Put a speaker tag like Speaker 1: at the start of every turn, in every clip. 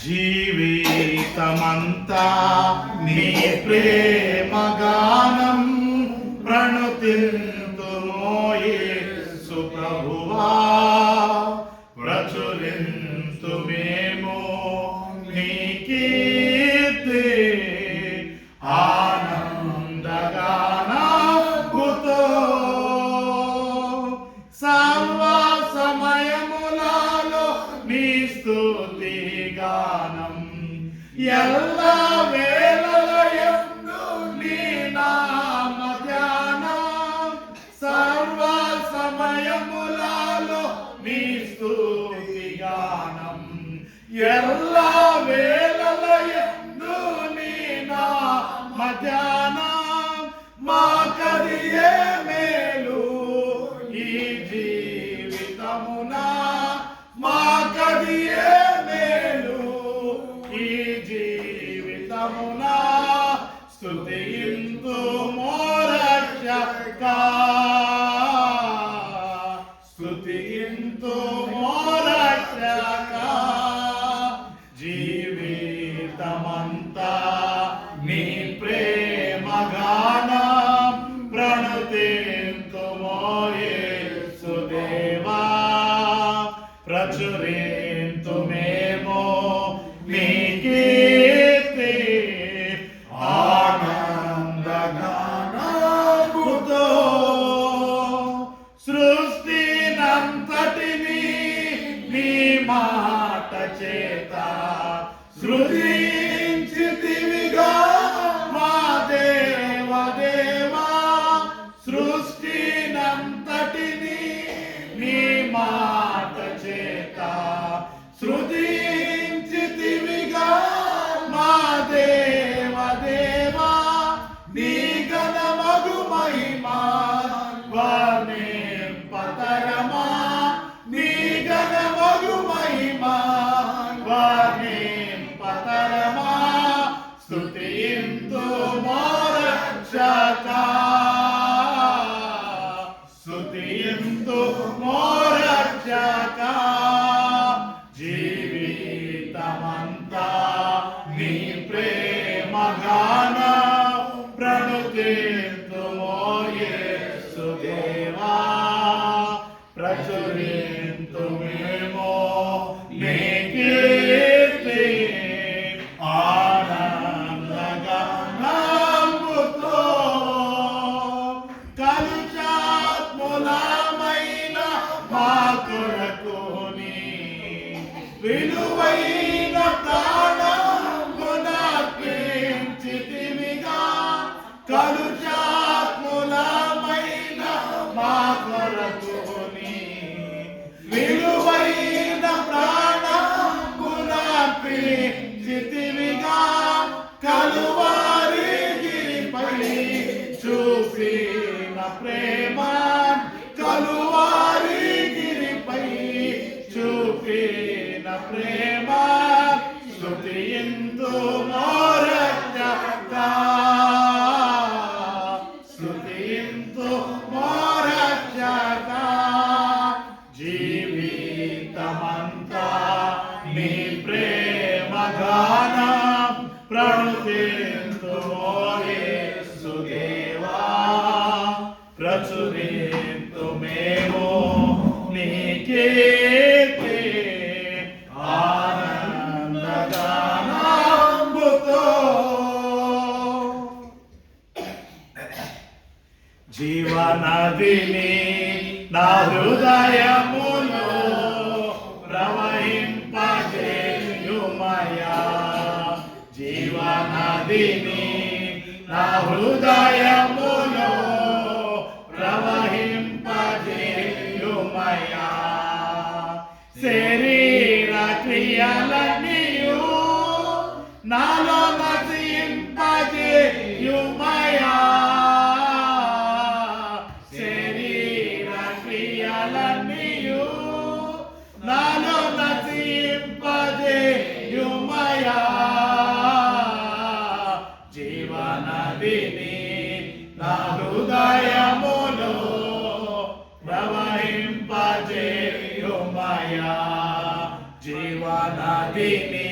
Speaker 1: జీవితమంతా నీ ప్రేమ గానం ప్రణుతింతుమో యేసు ప్రభువా, ప్రచురింతుమేమో నీ కీర్తి ఆనందగానముతో. సర్వ సమయములలో నీ స్తుతి గానం, ఎల్ల వేళలయందు నీ నామ ధ్యానం. సర్వ సమయములలో నీ స్తుతి గానం, ఎల్ల వేళలయందు నీ నామ ధ్యానం. మాకదియే మేలు ఈ జీవితమున, మాకదియే మేలు ఈ జీవితమున. స్తుతింతుమో రక్షకా, స్తుతింతుమో రక్షకా. జీవితమంతా నీ ప్రేమ గానం ప్రణుతింతుమో యేసు దేవా, ప్రచురింతుమేమో నీ కీర్తి ఆనందగానముతో. సృష్టినంతటిని నీ మాట చేత సృజించితివిగా మా దేవదేవా. సృష్టినంతటిని నీ మాట చేత సృజించితివిగా మా దేవదేవా. నీ ఘనమగు మహిమా వర్ణింపతరమా, నీ ఘనమగు మహిమా వర్ణింపతరమా. స్తుతింతుమో రక్షకా, స్తుతింతుమో రక్షకా. జీవితమంతా నీ ప్రేమ గానం ప్రణుతింతుమో యేసు దేవా, ప్రచురింతుమేమో నీ కీర్తి ఆనందగానముతో. కలుషాత్ములమైన మా కొరకు నీ విలువైన ప్రాణమునర్పించితివిగా. కలుషాత్ములమైన మా కొరకు నీ విలువైన ప్రాణమునర్పించితివిగా. కలువారి గిరిపై చూపిన ప్రేమ, కలువారి గిరిపై చూపిన ప్రేమ. స్తుతింతుమో రక్షకా, స్తుతింతుమో రక్షకా. జీవితమంతా నీ ప్రేమ గానం ప్రణుతింతుమో యేసు దేవా, ప్రచురింతుమేమో నీ కీర్తి ఆనందగానముతో. జీవనదిని నా హృదయములో ప్రవహింపజేయుమయా. జీవనదిని నా హృదయములో ప్రవహింపజేయుమయా. శరీర క్రియలనియు నాలో నశింపజేయుమయా. శరీర క్రియలనియు నాలో నశింపజేయుమయా. జీవనదిని నా హృదయములో ప్రవహింపజేయుమయా. జీవనదిని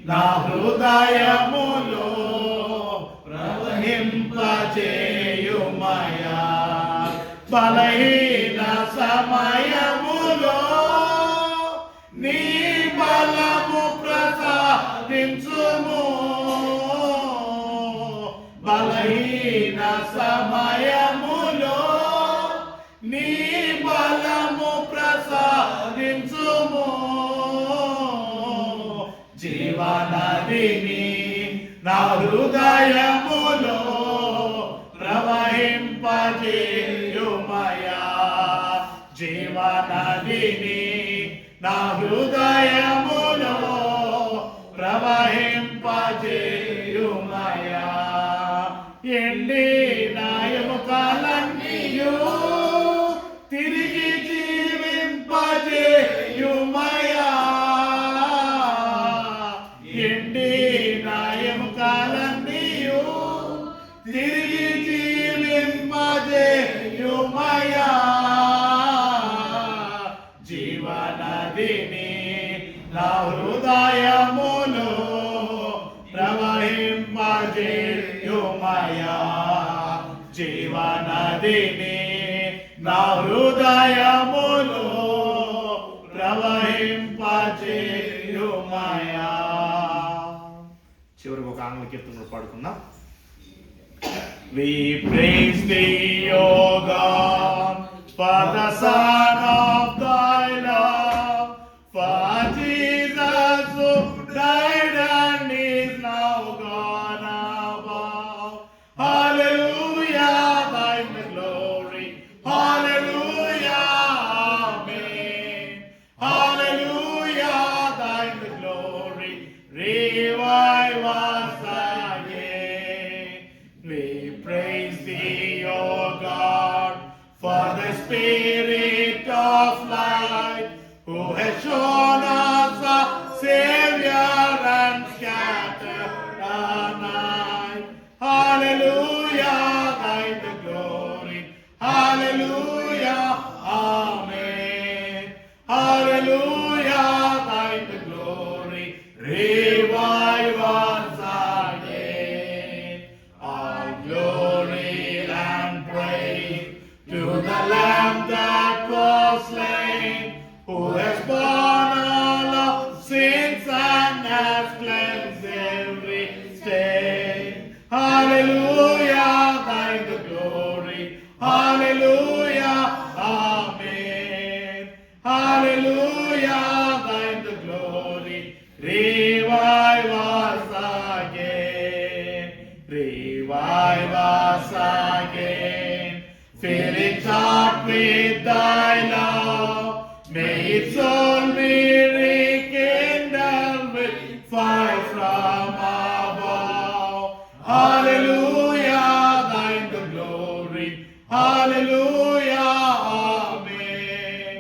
Speaker 1: నా హృదయములో ప్రవహింపజేయుమయా. బలహీన సమయములో నీ బలము ప్రసాదించుము. బలహీన సమయములో నీ బలము ప్రసాదించుము. జీవనదిని నా హృదయములో ప్రవహింపజేయుమయా. జీవనదిని నా హృదయములో ప్రవహింపజేయుమయా. ఎండిన ఎముకలన్నీయు తిరిగి జీవింపజేయుమయా. ఎండిన ఎముకలన్నీయు తిరిగి జీవింపజేయుమయా. జీవనదిని నా హృదయములో ప్రవహింపజేయుమయా. జీవనదిని నా హృదయములో ప్రవహింపజేయుమయా. చివరికి ఒక ఆంగ్ల కీర్తనలు పాడుకుందాం. We praise thee, O God, for the Son of thy love, for Jesus who died and is now gone above. Hallelujah, thine the glory. Hallelujah, amen. Hallelujah, thine the glory. Revive us again. We praise thee, O God, for the Spirit of light, who has shown us a Savior and scattered the night. Hallelujah, thine the glory. Hallelujah, amen. Hallelujah, thine the glory. Revive us again. All glory and praise to the Lamb that was slain, who has borne all our sins and has cleansed every stain. Hallelujah, thine the glory. Hallelujah, amen. Hallelujah, thine the glory. Revive us again. Revive us again. Fill its heart with thy love. May its soul be rekindled with fire from above. Hallelujah, thine the glory. Hallelujah, amen.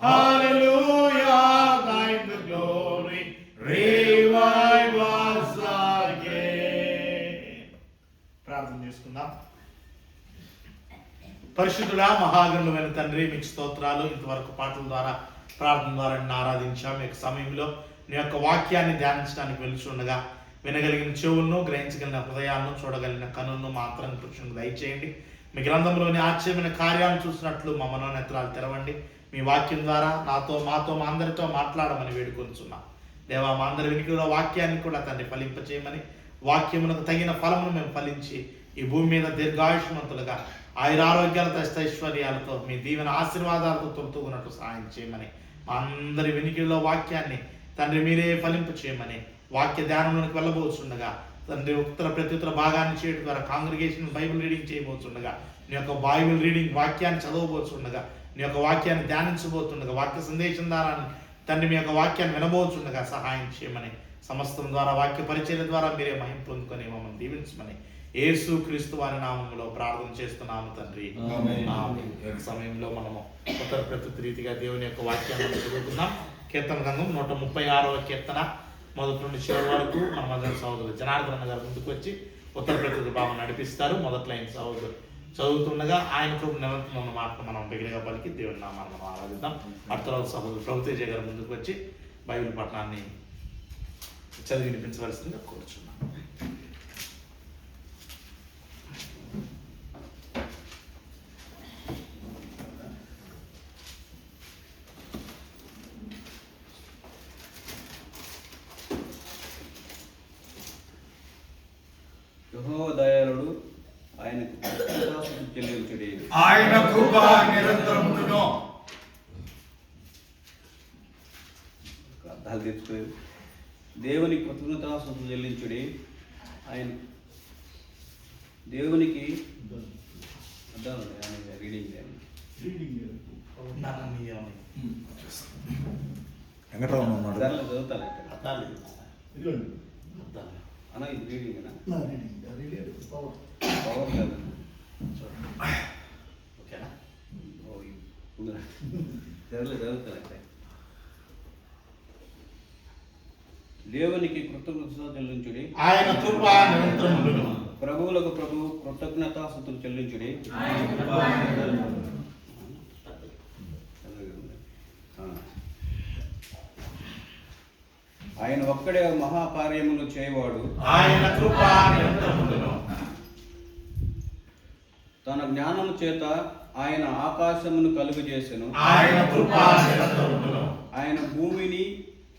Speaker 1: Hallelujah, thine the glory. Revive us again. ప్రార్థన చేసుకుందాం. పరిశుద్ధుడా, మహాగణుడైన తండ్రి, మీకు స్తోత్రాలు. ఇంతవరకు పాటల ద్వారా ప్రార్థన ద్వారా నిన్ను ఆరాధించాం. మీ యొక్క సమయంలో నీ యొక్క వాక్యాన్ని ధ్యానించడానికి వెలుచుండగా వినగలిగిన చెవులను, గ్రహించగలిగిన హృదయాలను, చూడగలిగిన కనులను మాత్రం కృష్ణుడు దయచేయండి. మీ గ్రంథంలోని ఆశ్చర్యమైన కార్యాలను చూసినట్లు మా మనోనేత్రాలు తెరవండి. మీ వాక్యం ద్వారా మాతో మా అందరితో మాట్లాడమని వేడుకొంచున్నాం. దేవా, మా అందరి వినికిడిలో వాక్యాన్ని కూడా తండ్రి ఫలింపచేయమని, వాక్యమునకు తగిన ఫలమును మేము ఫలించి ఈ భూమి మీద దీర్ఘాయుష్మంతులుగా ఆయురారోగ్యాలతో ఐశ్వర్యాలతో మీ దీవెన ఆశీర్వాదాలతో తొలుతూగున్నట్టు సహాయం చేయమని, మా అందరి వినికిడిలో వాక్యాన్ని తండ్రి మీరే ఫలింప చేయమని, వాక్య ధ్యానంలోకి వెళ్ళబోతుండగా తండ్రి ఉత్తర ప్రత్యుత్తర భాగాన్ని చేయడం ద్వారా కాంగ్రిగేషన్ బైబిల్ రీడింగ్ చేయబోతుండగా, నీ యొక్క బైబిల్ రీడింగ్ వాక్యాన్ని చదవబోతుండగా, నీ యొక్క వాక్యాన్ని ధ్యానించబోతుండగా, వాక్య సందేశం ద్వారా తండ్రి మీ యొక్క వాక్యాన్ని వినబోతుండగా సహాయం చేయమని, సమస్తం ద్వారా వాక్య పరిచర్య ద్వారా మీరే మహిమ పొందుకొని మమ్మల్ని దీవించమని యేసు క్రీస్తు వారి నామములో ప్రార్థన చేస్తున్నాము తండ్రి. ఈ సమయంలో మనము ఉత్తర ప్రత్యుత్తర రీతిగా దేవుని యొక్క వాక్యాన్ని చదువుతున్నాం. కీర్తన గ్రంథం 136వ కీర్తన మొదటి నుండి చివరి వరకు మన మదర్ సహోదరులు జనార్దన గారు ముందుకు వచ్చి ఉత్తర ప్రత్యుత్తర భావం నడిపిస్తారు. మొదటి లైన్ సహోదరు చదువుతుండగా ఆయన కృప నిరంతరం మాట మనం బిగినగా పలికి దేవుని నామాన్ని మనం ఆరాధిద్దాం. ఆ తర్వాత సహోదరు ప్రభుతేజ గారు ముందుకు వచ్చి బైబిల్ పఠనాన్ని చదివి వినిపించవలసిందిగా కోరుచున్నాను.
Speaker 2: యెహోవా దయాళుడు, ఆయనకు చెల్లించుడి.
Speaker 3: ఆయన కృప నిరంతరమును.
Speaker 2: అర్థాలు తెచ్చుకోలేదు. దేవుని కృతజ్ఞతాస్తుతులు చెల్లించుడి. ఆయన దేవునికి అర్థాలు రీడింగ్
Speaker 3: వెంకటరావు ఉన్నాడు.
Speaker 2: చదువుతాను అన్న, ఇది రీడింగ్ పవర్ కాదు.
Speaker 1: ఓకేనా?
Speaker 2: చదువుతాను. దేవునికి కృతజ్ఞత చెల్లించుడి.
Speaker 1: ఆయన కృప నిరంతరమును.
Speaker 2: ప్రభువులకు ప్రభు కృతజ్ఞతాస్తుతులు చెల్లించుడి. ఆయన ఒక్కడే మహాకార్యములు చేయవాడు.
Speaker 1: ఆయన కృప నిరంతరమును.
Speaker 2: తన జ్ఞానము చేత ఆయన ఆకాశమును కలుగజేసెను.
Speaker 1: ఆయన కృప నిరంతరమును.
Speaker 2: ఆయన భూమిని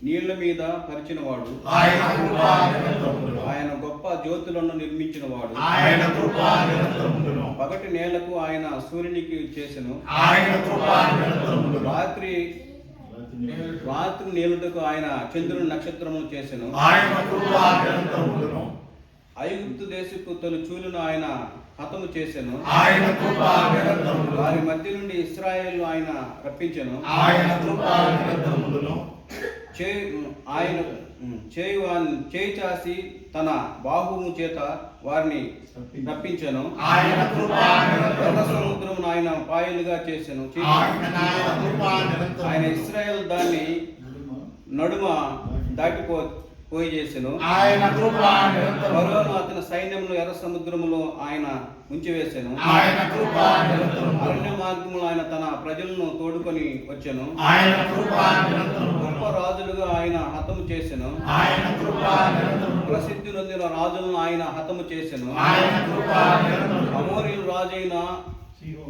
Speaker 2: నీళ్ల మీద పరిచినవాడు.
Speaker 1: ఆయన కృప నిరంతరమును.
Speaker 2: ఆయన గొప్ప జ్యోతులను నిర్మించినవాడు.
Speaker 1: ఆయన కృప నిరంతరమును.
Speaker 2: పగటి నేలకు ఆయన సూర్యునికి చేసెను.
Speaker 1: ఆయన కృప నిరంతరమును.
Speaker 2: రాత్రి నేలుటకు ఆయన చంద్రుని నక్షత్రమును చేసెను.
Speaker 1: ఆయన కృప నిరంతరమును.
Speaker 2: ఐగుప్తు దేశపు తొలి చూలును ఆయన హతము చేసెను.
Speaker 1: ఆయన కృప నిరంతరమును.
Speaker 2: వారి మధ్య నుండి ఇశ్రాయేలు ఆయన రప్పించెను.
Speaker 1: ఆయన కృప నిరంతరమును.
Speaker 2: ఆయన చేయి చాసి తన బాహువు చేత వారిని రప్పించెను.
Speaker 1: ఆయన కృప
Speaker 2: ఎర్ర సముద్రమును ఆయన పాయలుగా చేసెను. ఆయన ఇశ్రాయేలు దాన్ని నడుమ దాటిపోయి చేసెను.
Speaker 1: ఆయన కృప నిరంతరమును.
Speaker 2: ఫరోను అతని సైన్యమును ఎర్ర సముద్రములో ఆయన ఉంచివేసెను.
Speaker 1: ఆయన కృప నిరంతరమును.
Speaker 2: అరణ్య మార్గములో ఆయన తన ప్రజలను తోడుకొని వచ్చెను.
Speaker 1: ఆయన కృప నిరంతరమును.
Speaker 2: గొప్ప రాజులుగా ఆయన హతము చేసెను.
Speaker 1: ఆయన కృప నిరంతరమును.
Speaker 2: ప్రసిద్ధి నొందిన రాజులను ఆయన హతము చేసెను.
Speaker 1: ఆయన కృప నిరంతరమును.
Speaker 2: అమోరీయుల రాజైన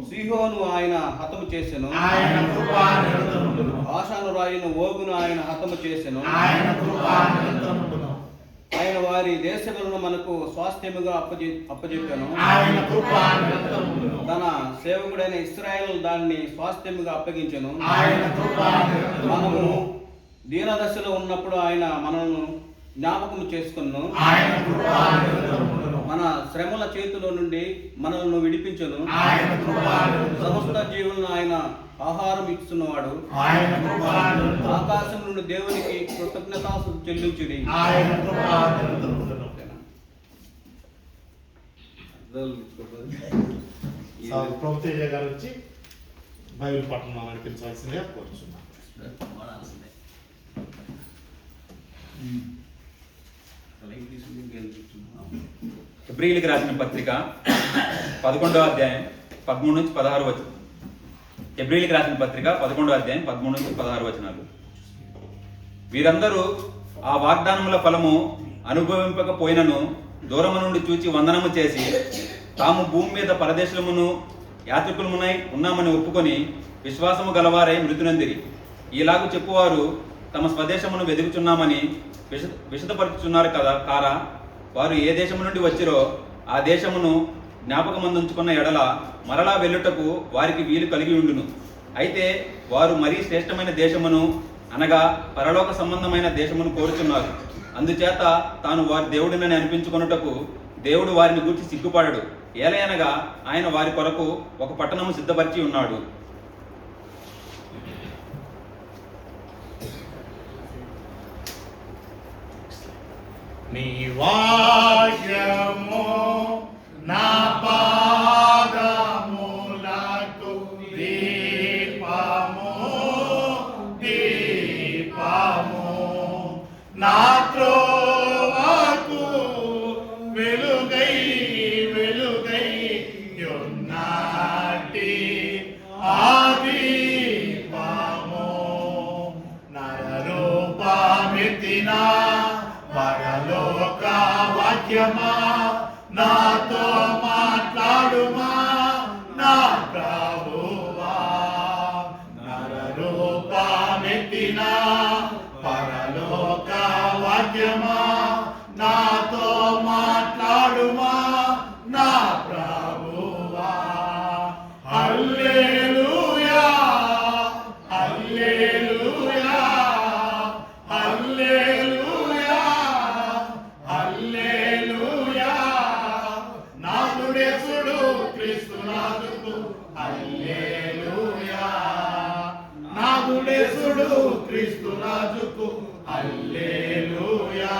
Speaker 2: సీహోను ఆయన హతము చేసెను.
Speaker 1: ఆయన కృప నిరంతరమును.
Speaker 2: ఆషాను రాజైన ఓగును ఆయన హతము చేసెను.
Speaker 1: ఆయన కృప నిరంతరమును.
Speaker 2: ఆయన వారి దేశములను మనకు స్వాస్థ్యముగా అప్పజెప్పాను.
Speaker 1: ఆయన కృప నిరంతరమును.
Speaker 2: తన సేవకుడైన ఇశ్రాయేలు దాన్ని స్వాస్థ్యముగా అప్పగించెను.
Speaker 1: ఆయన కృప నిరంతరమును.
Speaker 2: మనము దీనదశలో ఉన్నప్పుడు ఆయన మనల్ని జ్ఞాపకం చేసుకున్నాను.
Speaker 1: ఆయన కృప నిరంతరమును.
Speaker 2: మన శ్రమల చేతిలో నుండి మనల్ని విడిపించెను.
Speaker 1: ఆయన కృప నిరంతరమును.
Speaker 2: సమస్త జీవులను ఆయన ఆహారం ఇస్తున్నవాడు.
Speaker 1: ఆయన కృప నిరంతరమును.
Speaker 2: ఆకాశం నుండి దేవునికి కృతజ్ఞతాస్తుతులు చెల్లించుడి.
Speaker 1: ఆయన కృప నిరంతరమును. ప్రభుత్వ గారు వచ్చి బైబిల్ పట్టణం నడిపించవలసిందిగా కోరుచున్నాను.
Speaker 4: హెబ్రీయులకు రాసిన పత్రిక 11వ అధ్యాయం 13 నుంచి 16 వచనం. హెబ్రీయులకు రాసిన పత్రిక 11వ అధ్యాయం 13 నుంచి 16 వచనాలు. వీరందరూ ఆ వాగ్దానముల ఫలము అనుభవింపకపోయినను దూరము నుండి చూచి వందనము చేసి తాము భూమి మీద పరదేశమును యాత్రికులమునై ఉన్నామని ఒప్పుకొని విశ్వాసము గలవారై మృతునందిరి. ఈలాగు చెప్పువారు తమ స్వదేశమును వెదుకుచున్నామని విశదపరుచుచున్నారు కదా కారా. వారు ఏ దేశము నుండి వచ్చిరో ఆ దేశమును జ్ఞాపకమందుంచుకున్న ఎడల మరలా వెళ్ళుటకు వారికి వీలు కలిగి ఉండును. అయితే వారు మరీ శ్రేష్టమైన దేశమును అనగా పరలోక సంబంధమైన దేశమును కోరుచున్నారు. అందుచేత తాను వారి దేవుడినని అనిపించుకొనుటకు దేవుడు వారిని గూర్చి సిగ్గుపడడు. ఏలయనగా ఆయన వారి కొరకు ఒక పట్టణము సిద్ధపరిచి ఉన్నాడు.
Speaker 1: నీ వాక్యము నా పాదములకు దీపము దీపము నా త్రోవకు వెలుగై వెలుగై యున్నాటి ఆ దీపము నరరూపమెత్తిన పరలోక వాక్యమా నాతో మాట్లాడుమా నా ప్రభువా నరరూపమెత్తిన పరలోక వాక్యమా నాతో మాట్లాడుమా నా ప్రభువా హల్లెలూయా హల్లెలూయా హల్లెలూయా హల్లెలూయా నాదుడేసుడు క్రీస్తునాథుకు హల్లెలూయా నాదుడేసుడు క్రీస్తునాథుకు హల్లెలూయా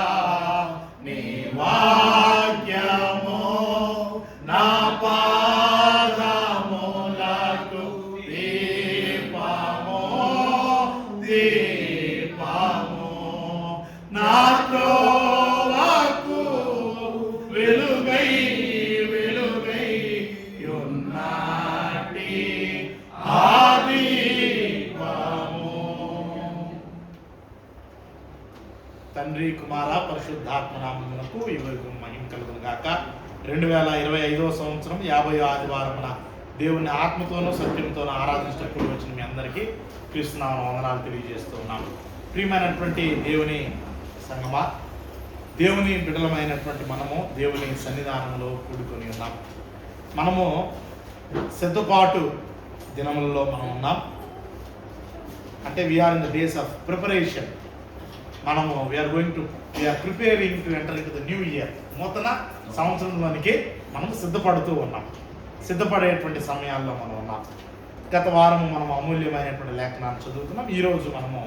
Speaker 1: నీ వాక్యము నా పాదములకు దీపము దీపము నా త్రోవకు వెలుగై వెలుగై యున్నాటి ఆ దీపము. తండ్రి కుమార పరిశుద్ధాత్మ నామమునకు యువకు మహిమ కలుగును గాక. 2025వ సంవత్సరం 50వ ఆదివారమున దేవుని ఆత్మతోనూ సత్యంతోనూ ఆరాధించటప్పుడు వచ్చిన మీ అందరికీ క్రీస్తునామమున వందనాలు తెలియజేస్తున్నాం. ప్రియమైనటువంటి దేవుని సంగమా, దేవుని బిడ్డలమైనటువంటి మనము దేవుని సన్నిధానంలో కూడుకొని ఉన్నాం. మనము సిద్ధపాటు దినములలో మనం ఉన్నాం. అంటే we are in the days of preparation. మనము we are preparing to enter into the new year. నూతన సంవత్సరంలోనికి మనం సిద్ధపడుతూ ఉన్నాం. సిద్ధపడేటువంటి సమయాల్లో మనం ఉన్నాం. గత వారం మనం అమూల్యమైనటువంటి లేఖనాన్ని చదువుతున్నాం. ఈరోజు మనము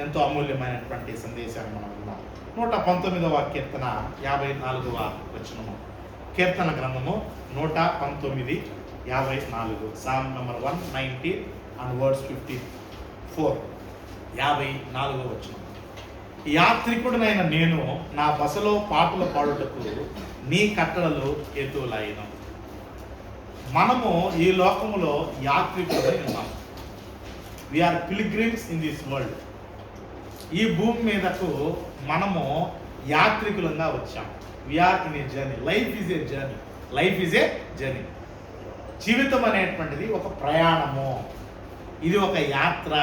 Speaker 1: ఎంతో అమూల్యమైనటువంటి సందేశాన్ని మనం ఉన్నాం. 119వ కీర్తన 54వ వచనము. కీర్తన గ్రంథము 119:54. Sam number 190 and words 54. 54వ వచనం. యాత్రికుడినైన నేను నా బసలో పాటలు పాడుటకు నీ కట్టడలు హేతువులైన. మనము ఈ లోకములో యాత్రికులై ఉన్నాం. We're pilgrims in this world. ఈ భూమి మీదకు మనము యాత్రికులంగా వచ్చాం. We're in a journey. Life is a journey. Life is a journey. జీవితం అనేటువంటిది ఒక ప్రయాణము. ఇది ఒక యాత్ర.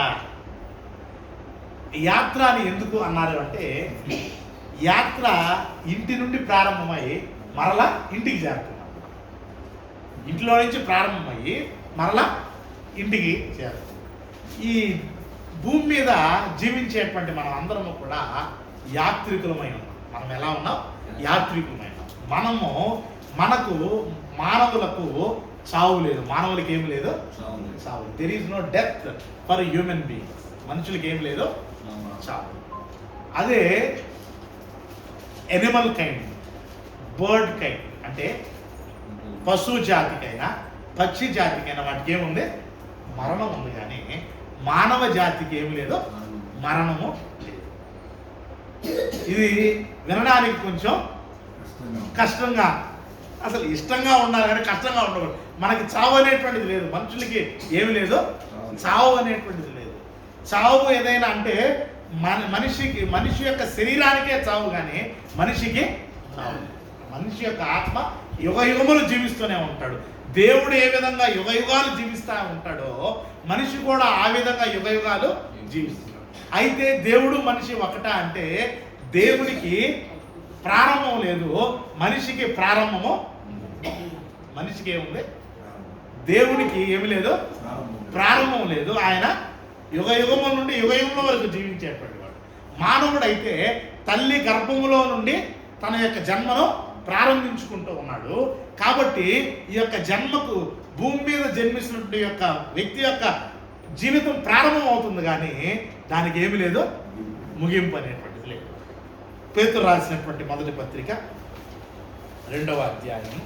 Speaker 1: యాత్ర అని ఎందుకు అన్నారు అంటే, యాత్ర ఇంటి నుండి ప్రారంభమై మరలా ఇంటికి చేరుతున్నాం. ఇంట్లో నుంచి ప్రారంభమయ్యి మరలా ఇంటికి చేరుతున్నాం. ఈ భూమి మీద జీవించేటువంటి మనం అందరము కూడా యాత్రికులమై ఉన్నాం. మనం ఎలా ఉన్నాం? యాత్రికులమై ఉన్నాం. మనకు మానవులకు చావు లేదు. మానవులకి ఏమి లేదు? చావు. There is no death for human beings. మనుషులకి ఏం లేదు? చావు. అదే ఎనిమల్ కైండ్, బర్డ్ కైండ్ అంటే పశు జాతికైనా పక్షి జాతికైనా వాటికి ఏముంది? మరణం ఉంది. కానీ మానవ జాతికి ఏమి లేదు? మరణము లేదు. ఇది వినడానికి కొంచెం కష్టంగా, అసలు ఇష్టంగా ఉండాలి కానీ కష్టంగా ఉండకూడదు. మనకి చావు అనేటువంటిది లేదు. మనుషులకి ఏమి లేదు? చావు అనేటువంటిది లేదు. చావు ఏదైనా అంటే మనిషి యొక్క శరీరానికే చావు, కానీ మనిషికి చావు. మనిషి యొక్క ఆత్మ యుగ యుగములు జీవిస్తూనే ఉంటాడు. దేవుడు ఏ విధంగా యుగ యుగాలు జీవిస్తూ ఉంటాడో మనిషి కూడా ఆ విధంగా యుగ యుగాలు జీవిస్తున్నాడు. అయితే దేవుడు మనిషి ఒకట అంటే దేవుడికి ప్రారంభం లేదు, మనిషికి ప్రారంభము. మనిషికి ఏముంది? దేవుడికి ఏమి లేదు? ప్రారంభం లేదు. ఆయన యుగ యుగముల నుండి యుగ యుగముల వరకు జీవించేటువంటి వాడు. మానవుడైతే తల్లి గర్భములో నుండి తన యొక్క జన్మను ప్రారంభించుకుంటూ ఉన్నాడు. కాబట్టి ఈ యొక్క జన్మకు భూమి మీద జన్మిస్తున్నటువంటి యొక్క వ్యక్తి యొక్క జీవితం ప్రారంభం అవుతుంది, కానీ దానికి ఏమి లేదు? ముగింపు అనేటువంటిది లేదు. పేతురు రాసినటువంటి మొదటి పత్రిక 2వ అధ్యాయం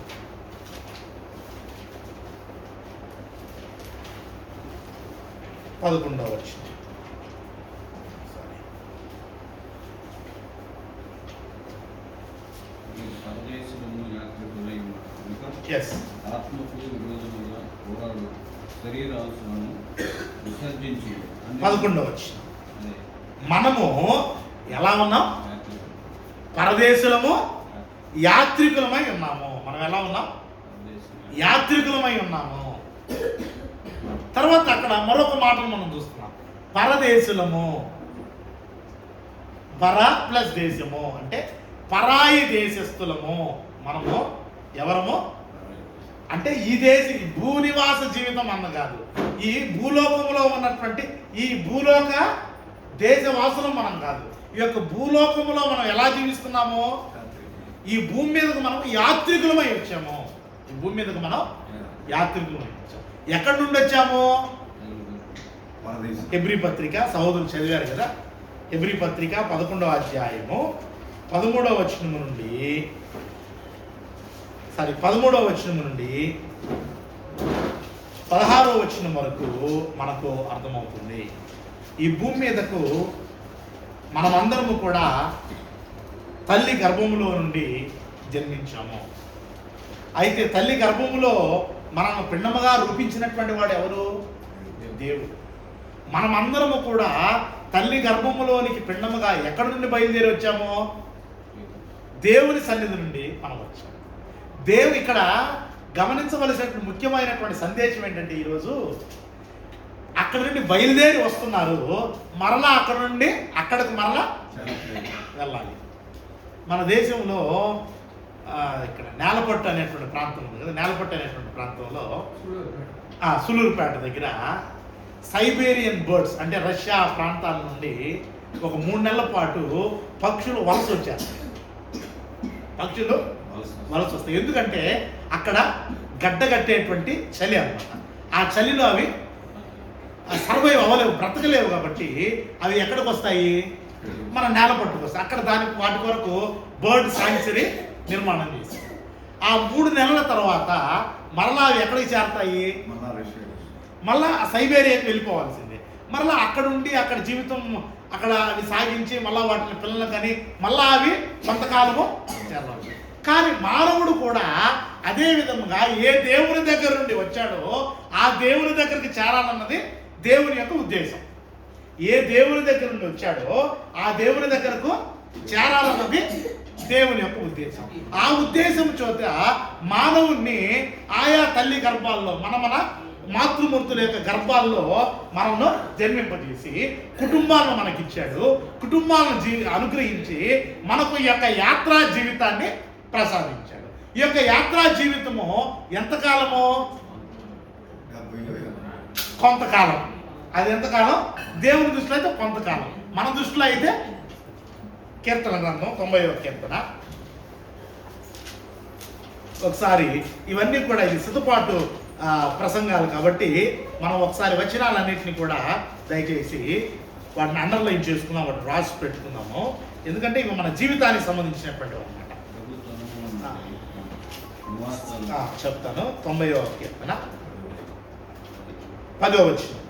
Speaker 1: 11వ వచనం.
Speaker 2: ఆత్మకు విరోధముగా పోరాడు శరీరాలను
Speaker 1: విసర్జించి 11వ వచనం. మనము ఎలా ఉన్నాం? పరదేశులము యాత్రికులమై ఉన్నాము. మనం ఎలా ఉన్నాం? యాత్రికులమై ఉన్నాము. తర్వాత అక్కడ మరొక మాటను మనం చూస్తున్నాం, పరదేశులము. పర ప్లస్ దేశము అంటే పరాయి దేశస్థులము. మనము ఎవరము అంటే ఈ భూనివాస జీవితం అన్న కాదు, ఈ భూలోకంలో ఉన్నటువంటి ఈ భూలోక దేశవాసులం మనం కాదు. ఈ యొక్క భూలోకంలో మనం ఎలా జీవిస్తున్నామో, ఈ భూమి మీదకు మనం యాత్రికులమై వచ్చాము. ఈ భూమి మీదకు మనం యాత్రికులమై వచ్చాము. ఎక్కడి నుండి వచ్చాము? హెబ్రీ పత్రిక సహోదరులు చదివారు కదా. హెబ్రీ పత్రిక 11వ అధ్యాయము 13వ వచనం నుండి 13వ వచనం నుండి 16వ వచనం వరకు మనకు అర్థమవుతుంది. ఈ భూమి మీదకు మనమందరము కూడా తల్లి గర్భములో నుండి జన్మించాము. అయితే తల్లి గర్భములో మనల్ని పిండముగా రూపించినటువంటి వాడు ఎవరు? దేవుడు. మనమందరము కూడా తల్లి గర్భములోనికి పిండముగా ఎక్కడి నుండి బయలుదేరి వచ్చామో? దేవుని సన్నిధి నుండి మనం వచ్చాము. దేవుడు ఇక్కడ గమనించవలసినటువంటి ముఖ్యమైనటువంటి సందేశం ఏంటంటే, ఈరోజు అక్కడి నుండి బయలుదేరి వస్తున్నారు, మరలా అక్కడ నుండి అక్కడికి మరలా వెళ్ళాలి. మన దేశంలో ఇక్కడ నేలపట్టు అనేటువంటి ప్రాంతం ఉంది కదా. నేలపట్టు అనేటువంటి ప్రాంతంలో సులూరుపేట దగ్గర సైబేరియన్ బర్డ్స్ అంటే రష్యా ప్రాంతాల నుండి ఒక 3 నెలల పాటు పక్షులు వలస వచ్చారు. పక్షులు వలస వస్తాయి. ఎందుకంటే అక్కడ గడ్డగట్టేటువంటి చలి అన్నమాట. ఆ చలిలో అవి సర్వైవ్ అవ్వలేవు, బ్రతకలేవు. కాబట్టి అవి ఎక్కడికి వస్తాయి? మన నేల పట్టుకు వస్తాయి. అక్కడ వాటి కొరకు బర్డ్ శాంక్చురీ నిర్మాణం చేసి ఆ 3 నెలల తర్వాత మరలా అవి ఎక్కడికి చేరతాయి? మళ్ళా సైబేరియాకి వెళ్ళిపోవాల్సిందే. మరలా అక్కడ ఉండి అక్కడ జీవితం అక్కడ అవి సాగించి మళ్ళా వాటిని పిల్లలు కానీ మళ్ళా అవి కొంతకాలము చేరవచ్చు. కానీ మానవుడు కూడా అదే విధంగా ఏ దేవుని దగ్గర నుండి వచ్చాడో ఆ దేవుని దగ్గరికి చేరాలన్నది దేవుని యొక్క ఉద్దేశం. ఏ దేవుని దగ్గర నుండి వచ్చాడో ఆ దేవుని దగ్గరకు చేరాలన్నది దేవుని యొక్క ఉద్దేశం. ఆ ఉద్దేశం చోట మానవుణ్ణి ఆయా తల్లి గర్భాల్లో మన మాతృమూర్తుల యొక్క గర్భాల్లో మనల్ని జన్మింపజేసి కుటుంబాలను మనకిచ్చాడు. కుటుంబాలను అనుగ్రహించి మనకు ఈ యొక్క యాత్రా జీవితాన్ని ప్రసాదించాడు. ఈ యొక్క యాత్రా జీవితము ఎంతకాలము? కొంతకాలం. అది ఎంతకాలం? దేవుని దృష్టిలో అయితే కొంతకాలం, మన దృష్టిలో అయితే కీర్తన గ్రంథం 90వ కీర్తన. ఒకసారి ఇవన్నీ కూడా ఇది సిద్ధపాటు ప్రసంగాలు కాబట్టి మనం ఒకసారి వచనాలన్నింటినీ కూడా దయచేసి వాటిని అండర్లైన్ చేసుకుందాం, వాటిని రాసి పెట్టుకుందాము. ఎందుకంటే ఇవి మన జీవితానికి సంబంధించినటువంటివి అన్నమాట. చెప్తాను. 90వ కీర్తన 10వ వచనం.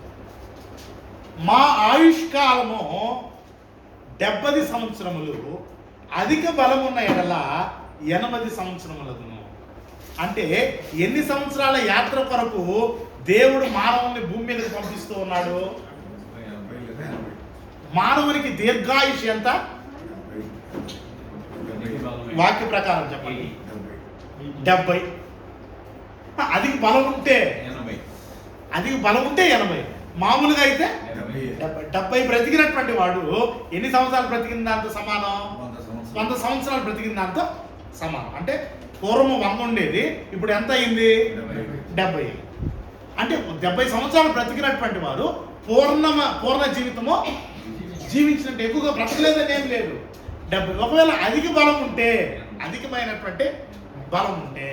Speaker 1: మా ఆయుష్కాలము 70 సంవత్సరములు, అధిక బలమున్న ఎడల 80 సంవత్సరములను. అంటే ఎన్ని సంవత్సరాల యాత్ర కొరకు దేవుడు మానవుని భూమి మీదకి పంపిస్తూ ఉన్నాడు? మానవునికి దీర్ఘాయుష్ ఎంత? వాక్య ప్రకారం చెప్పండి. 70. అధిక బలం ఉంటే 80. మామూలుగా అయితే 70 బ్రతికినటువంటి వాడు ఎన్ని సంవత్సరాలు బ్రతికిన దాంతో సమానం? 100 సంవత్సరాలు బ్రతికిన దాంతో సమానం. అంటే పూర్వం 100 ఉండేది, ఇప్పుడు ఎంత అయింది? 70. అంటే 70 సంవత్సరాలు బ్రతికినటువంటి వారు పూర్ణ జీవితము జీవించినట్టు, ఎక్కువగా బ్రతకలేదని ఏం లేదు. 70. ఒకవేళ అధిక బలం ఉంటే, అధికమైనటువంటి బలం ఉంటే,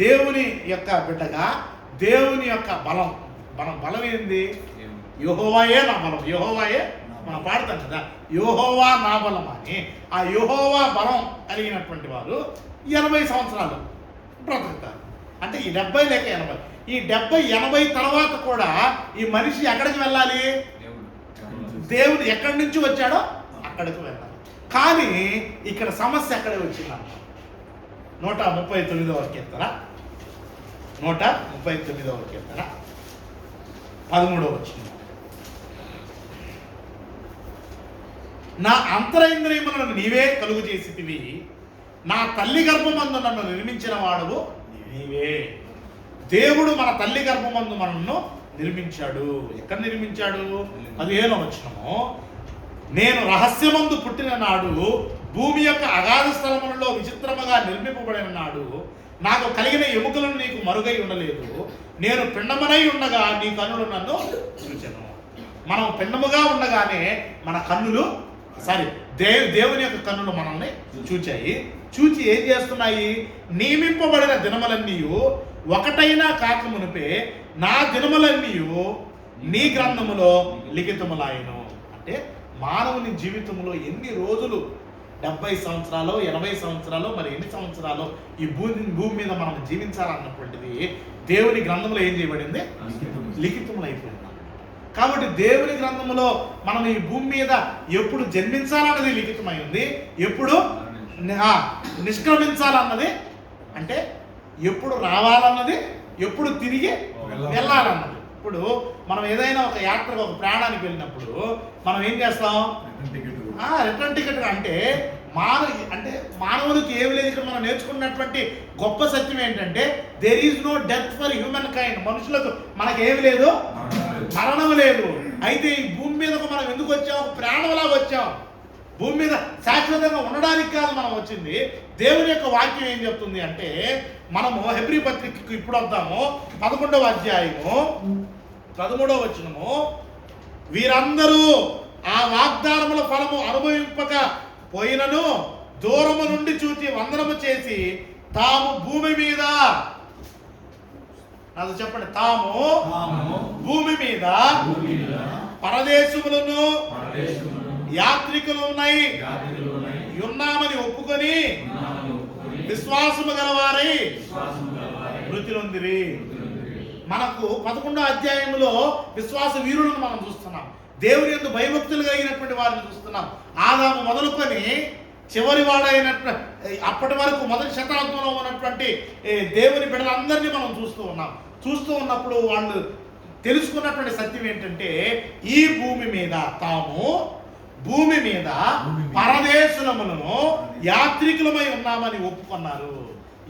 Speaker 1: దేవుని యొక్క బిడ్డగా దేవుని యొక్క బలం ఏంది? యెహోవాయే నా బలం. యెహోవాయే మనం పాడతాం కదా, యెహోవా నా బలం అని. ఆ యెహోవా బలం కలిగినటువంటి వారు 80 సంవత్సరాలు బ్రతుకుతారు. అంటే ఈ 70 లేక 80. ఈ 70-80 తర్వాత కూడా ఈ మనిషి ఎక్కడికి వెళ్ళాలి? దేవుడు ఎక్కడి నుంచి వచ్చాడో అక్కడికి వెళ్ళాలి. కానీ ఇక్కడ సమస్య ఎక్కడే వచ్చిందన్న 139వ కీర్తన 139వ కీర్తన 13వ వచనం. నా అంతరేంద్రియములను నీవే కలుగు చేసితివి, నా తల్లి గర్భమందు నన్ను నిర్మించిన వాడవు నీవే. దేవుడు మన తల్లి గర్భమందు మనల్ని నిర్మించాడు. ఎక్కడ నిర్మించాడు? 15వ వచనము, నేను రహస్యమందు పుట్టిన నాడు, భూమి యొక్క అగాధ స్థలములలో విచిత్రముగా నిర్మింపబడిన నాడు, నాకు కలిగిన ఎముకలను నీకు మరుగై ఉండలేదు. నేను పిండమునై ఉండగా నీ కన్నులు నన్ను చూచెను. మనం పిండముగా ఉండగానే మన కన్నులు దేవుని యొక్క కన్నులు మనల్ని చూచి ఏం చేస్తున్నాయి? నియమింపబడిన దినములన్నీ ఒకటైనా కాక మునిపే నా దినములన్నీ నీ గ్రంథములో లిఖితములాయను. అంటే మానవుని జీవితంలో ఎన్ని రోజులు, 70 సంవత్సరాలు, 80 సంవత్సరాలు, మరి ఎన్ని సంవత్సరాలు ఈ భూమి మీద మనం జీవించాలన్నటువంటిది దేవుని గ్రంథంలో ఏం చేయబడింది? లిఖితములు అయిపోయింది. కాబట్టి దేవుని గ్రంథంలో మనం ఈ భూమి మీద ఎప్పుడు జన్మించాలన్నది లిఖితమై ఉంది, ఎప్పుడు నిష్క్రమించాలన్నది, అంటే ఎప్పుడు రావాలన్నది, ఎప్పుడు తిరిగి వెళ్ళాలన్నది. ఇప్పుడు మనం ఏదైనా ఒక యాత్రకు, ఒక ప్రయాణానికి వెళ్ళినప్పుడు మనం ఏం చేస్తాం? Return ticket. అంటే మానవునికి ఏమి లేదు. ఇక్కడ మనం నేర్చుకున్నటువంటి గొప్ప సత్యం ఏంటంటే there is no death for humankind. మనుషులకు మనకేమి లేదు, మరణం లేదు. అయితే ఈ భూమి మీదకు మనం ఎందుకు వచ్చాం? ప్రాణంలాగా వచ్చాం. భూమి మీద శాశ్వతంగా ఉండడానికి కాదు మనం వచ్చింది. దేవుని యొక్క వాక్యం ఏం చెప్తుంది అంటే, మనము హెబ్రీ పత్రికకు ఇప్పుడు వద్దాము, 11వ అధ్యాయము 13వ వచనము, వీరందరూ ఆ వాగ్దానముల ఫలము అనుభవింపక పోయినను దూరము నుండి చూచి వందనము చేసి తాము భూమి మీద, అది చెప్పండి, తాము భూమి మీద పరదేశములను యాత్రికులు ఉన్నామని ఒప్పుకొని విశ్వాసము గలవారై మృతి నొందిరి. మనకు 11వ అధ్యాయంలో విశ్వాస వీరులను మనం చూస్తున్నాం. దేవుని యందు భయభక్తులు కలిగినటువంటి వారిని చూస్తున్నాం. ఆదాము మొదలుకొని చివరి వాడైనట్టు అప్పటి వరకు మొదటి శతాబ్దంలో ఉన్నటువంటి దేవుని బిడ్డలందరినీ మనం చూస్తూ ఉన్నప్పుడు వాళ్ళు తెలుసుకున్నటువంటి సత్యం ఏంటంటే, ఈ భూమి మీద తాము భూమి మీద పరదేశులములను యాత్రికులమై ఉన్నామని ఒప్పుకున్నారు.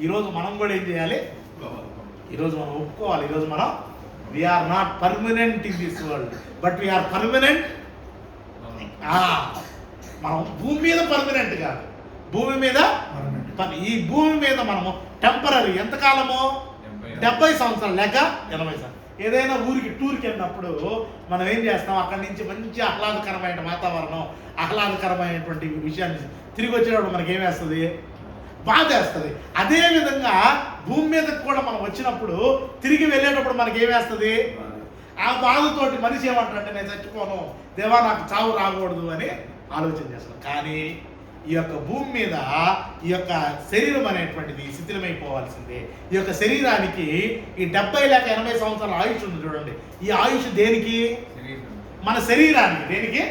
Speaker 1: ఈరోజు మనం కూడా ఏం చేయాలి? ఈరోజు మనం ఒప్పుకోవాలి. ఈరోజు మనం we're not permanent in this world, but we're permanent. మనం భూమి మీద పర్మనెంట్ కాదు, భూమి మీద ఈ భూమి మీద మనము టెంపరీ. ఎంతకాలము? 70 సంవత్సరాలు లేక 80 సంవత్సరాలు. ఏదైనా ఊరికి టూర్కి వెళ్ళినప్పుడు మనం ఏం చేస్తాం? అక్కడి నుంచి మంచి ఆహ్లాదకరమైన వాతావరణం, ఆహ్లాదకరమైనటువంటి విషయాన్ని తిరిగి వచ్చేటప్పుడు మనకి ఏమేస్తుంది? బాధ వేస్తుంది. అదేవిధంగా భూమి మీదకి కూడా మనం వచ్చినప్పుడు తిరిగి వెళ్ళేటప్పుడు మనకి ఏమేస్తుంది? ఆ బాధతోటి మనిషి ఏమంటాడంటే, నేను చచ్చిపోను, దేవా నాకు చావు రాకూడదు అని ఆలోచన చేస్తాను. కానీ ఈ యొక్క భూమి మీద ఈ యొక్క శరీరం అనేటువంటిది శిథిలమైపోవాల్సిందే. ఈ యొక్క శరీరానికి ఈ 70 లేక 80 సంవత్సరాల ఆయుష్ ఉంది చూడండి. ఈ ఆయుష్ దేనికి? మన శరీరానికి. దేనికి?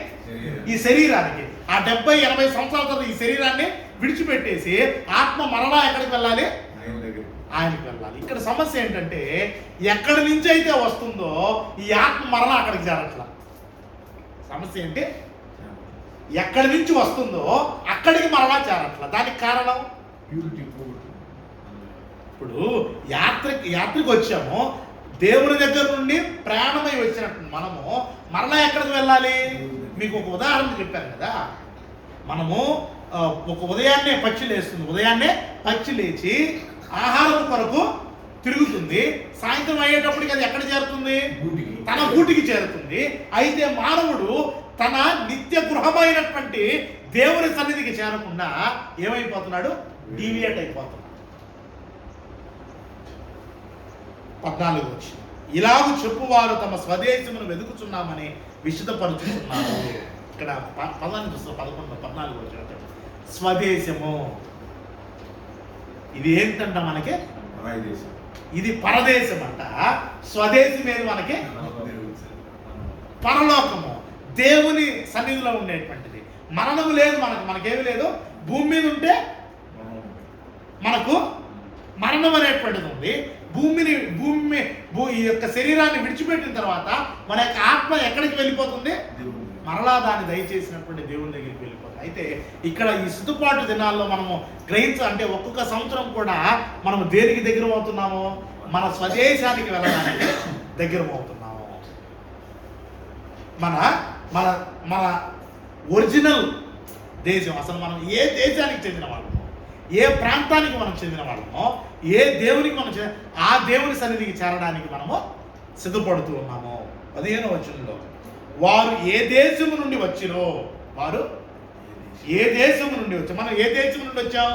Speaker 1: ఈ శరీరానికి. ఆ 70-80 సంవత్సరాల తర్వాత ఈ శరీరాన్ని విడిచిపెట్టేసి ఆత్మ మరలా ఎక్కడికి వెళ్ళాలి? ఆయనకి వెళ్ళాలి. ఇక్కడ సమస్య ఏంటంటే, ఎక్కడి నుంచి అయితే వస్తుందో ఈ ఆత్మ మరలా అక్కడికి చేరట్లా. సమస్య ఏంటి? ఎక్కడి నుంచి వస్తుందో అక్కడికి మరలా చేరట్లా. దానికి కారణం, ఇప్పుడు యాత్రికి వచ్చాము, దేవుని దగ్గర నుండి ప్రయాణమై వచ్చినట్టు మనము మరలా ఎక్కడికి వెళ్ళాలి? మీకు ఒక ఉదాహరణ చెప్పాను కదా. మనము ఒక ఉదయాన్నే పక్షి లేస్తుంది, ఉదయాన్నే పక్షి లేచి ఆహారం కొరకు తిరుగుతుంది. సాయంత్రం అయ్యేటప్పటికి అది ఎక్కడ చేరుతుంది? తన గూటికి చేరుతుంది. అయితే మానవుడు తన నిత్య గృహమైనటువంటి దేవుని సన్నిధికి చేరకుండా ఏమైపోతున్నాడు? డీవియేట్ అయిపోతున్నాడు. 14 వచ్చి, ఇలాగూ చెప్పువారు తమ స్వదేశమును వెతుకుచున్నామని విశదపరుచుతున్నారు. ఇక్కడ పదాన్ని చూస్తున్న 11-14 వచ్చి స్వదేశము. ఇది ఏంటంట? మనకి ఇది పరదేశం అంట. స్వదేశం ఏది? మనకి పరలోకము, దేవుని సన్నిధిలో ఉండేటువంటిది. మరణము లేదు మనకేమి లేదు. భూమి మీద ఉంటే మనకు మరణం అనేటువంటిది ఉంది. ఈ యొక్క శరీరాన్ని విడిచిపెట్టిన తర్వాత మన యొక్క ఆత్మ ఎక్కడికి వెళ్ళిపోతుంది? మరలా దాన్ని దయచేసినటువంటి దేవుని దగ్గరికి వెళ్ళిపోతాం. అయితే ఇక్కడ ఈ సిద్ధపాటు దినాల్లో మనము అంటే ఒక్కొక్క సంవత్సరం కూడా మనం దేనికి దగ్గర అవుతున్నాము? మన స్వదేశానికి వెళ్ళడానికి దగ్గర అవుతున్నాము. మన మన మన ఒరిజినల్ దేశం, అసలు మనం ఏ దేశానికి చెందిన వాళ్ళమో, ఏ ప్రాంతానికి మనం చెందిన వాళ్ళమో, ఏ దేవునికి మనం ఆ దేవుని సన్నిధికి చేరడానికి మనము సిద్ధపడుతూ ఉన్నాము. 15వ వచనంలో వారు ఏ దేశము నుండి వచ్చినో, వారు ఏ దేశము నుండి వచ్చాం? మనం ఏ దేశం నుండి వచ్చాం?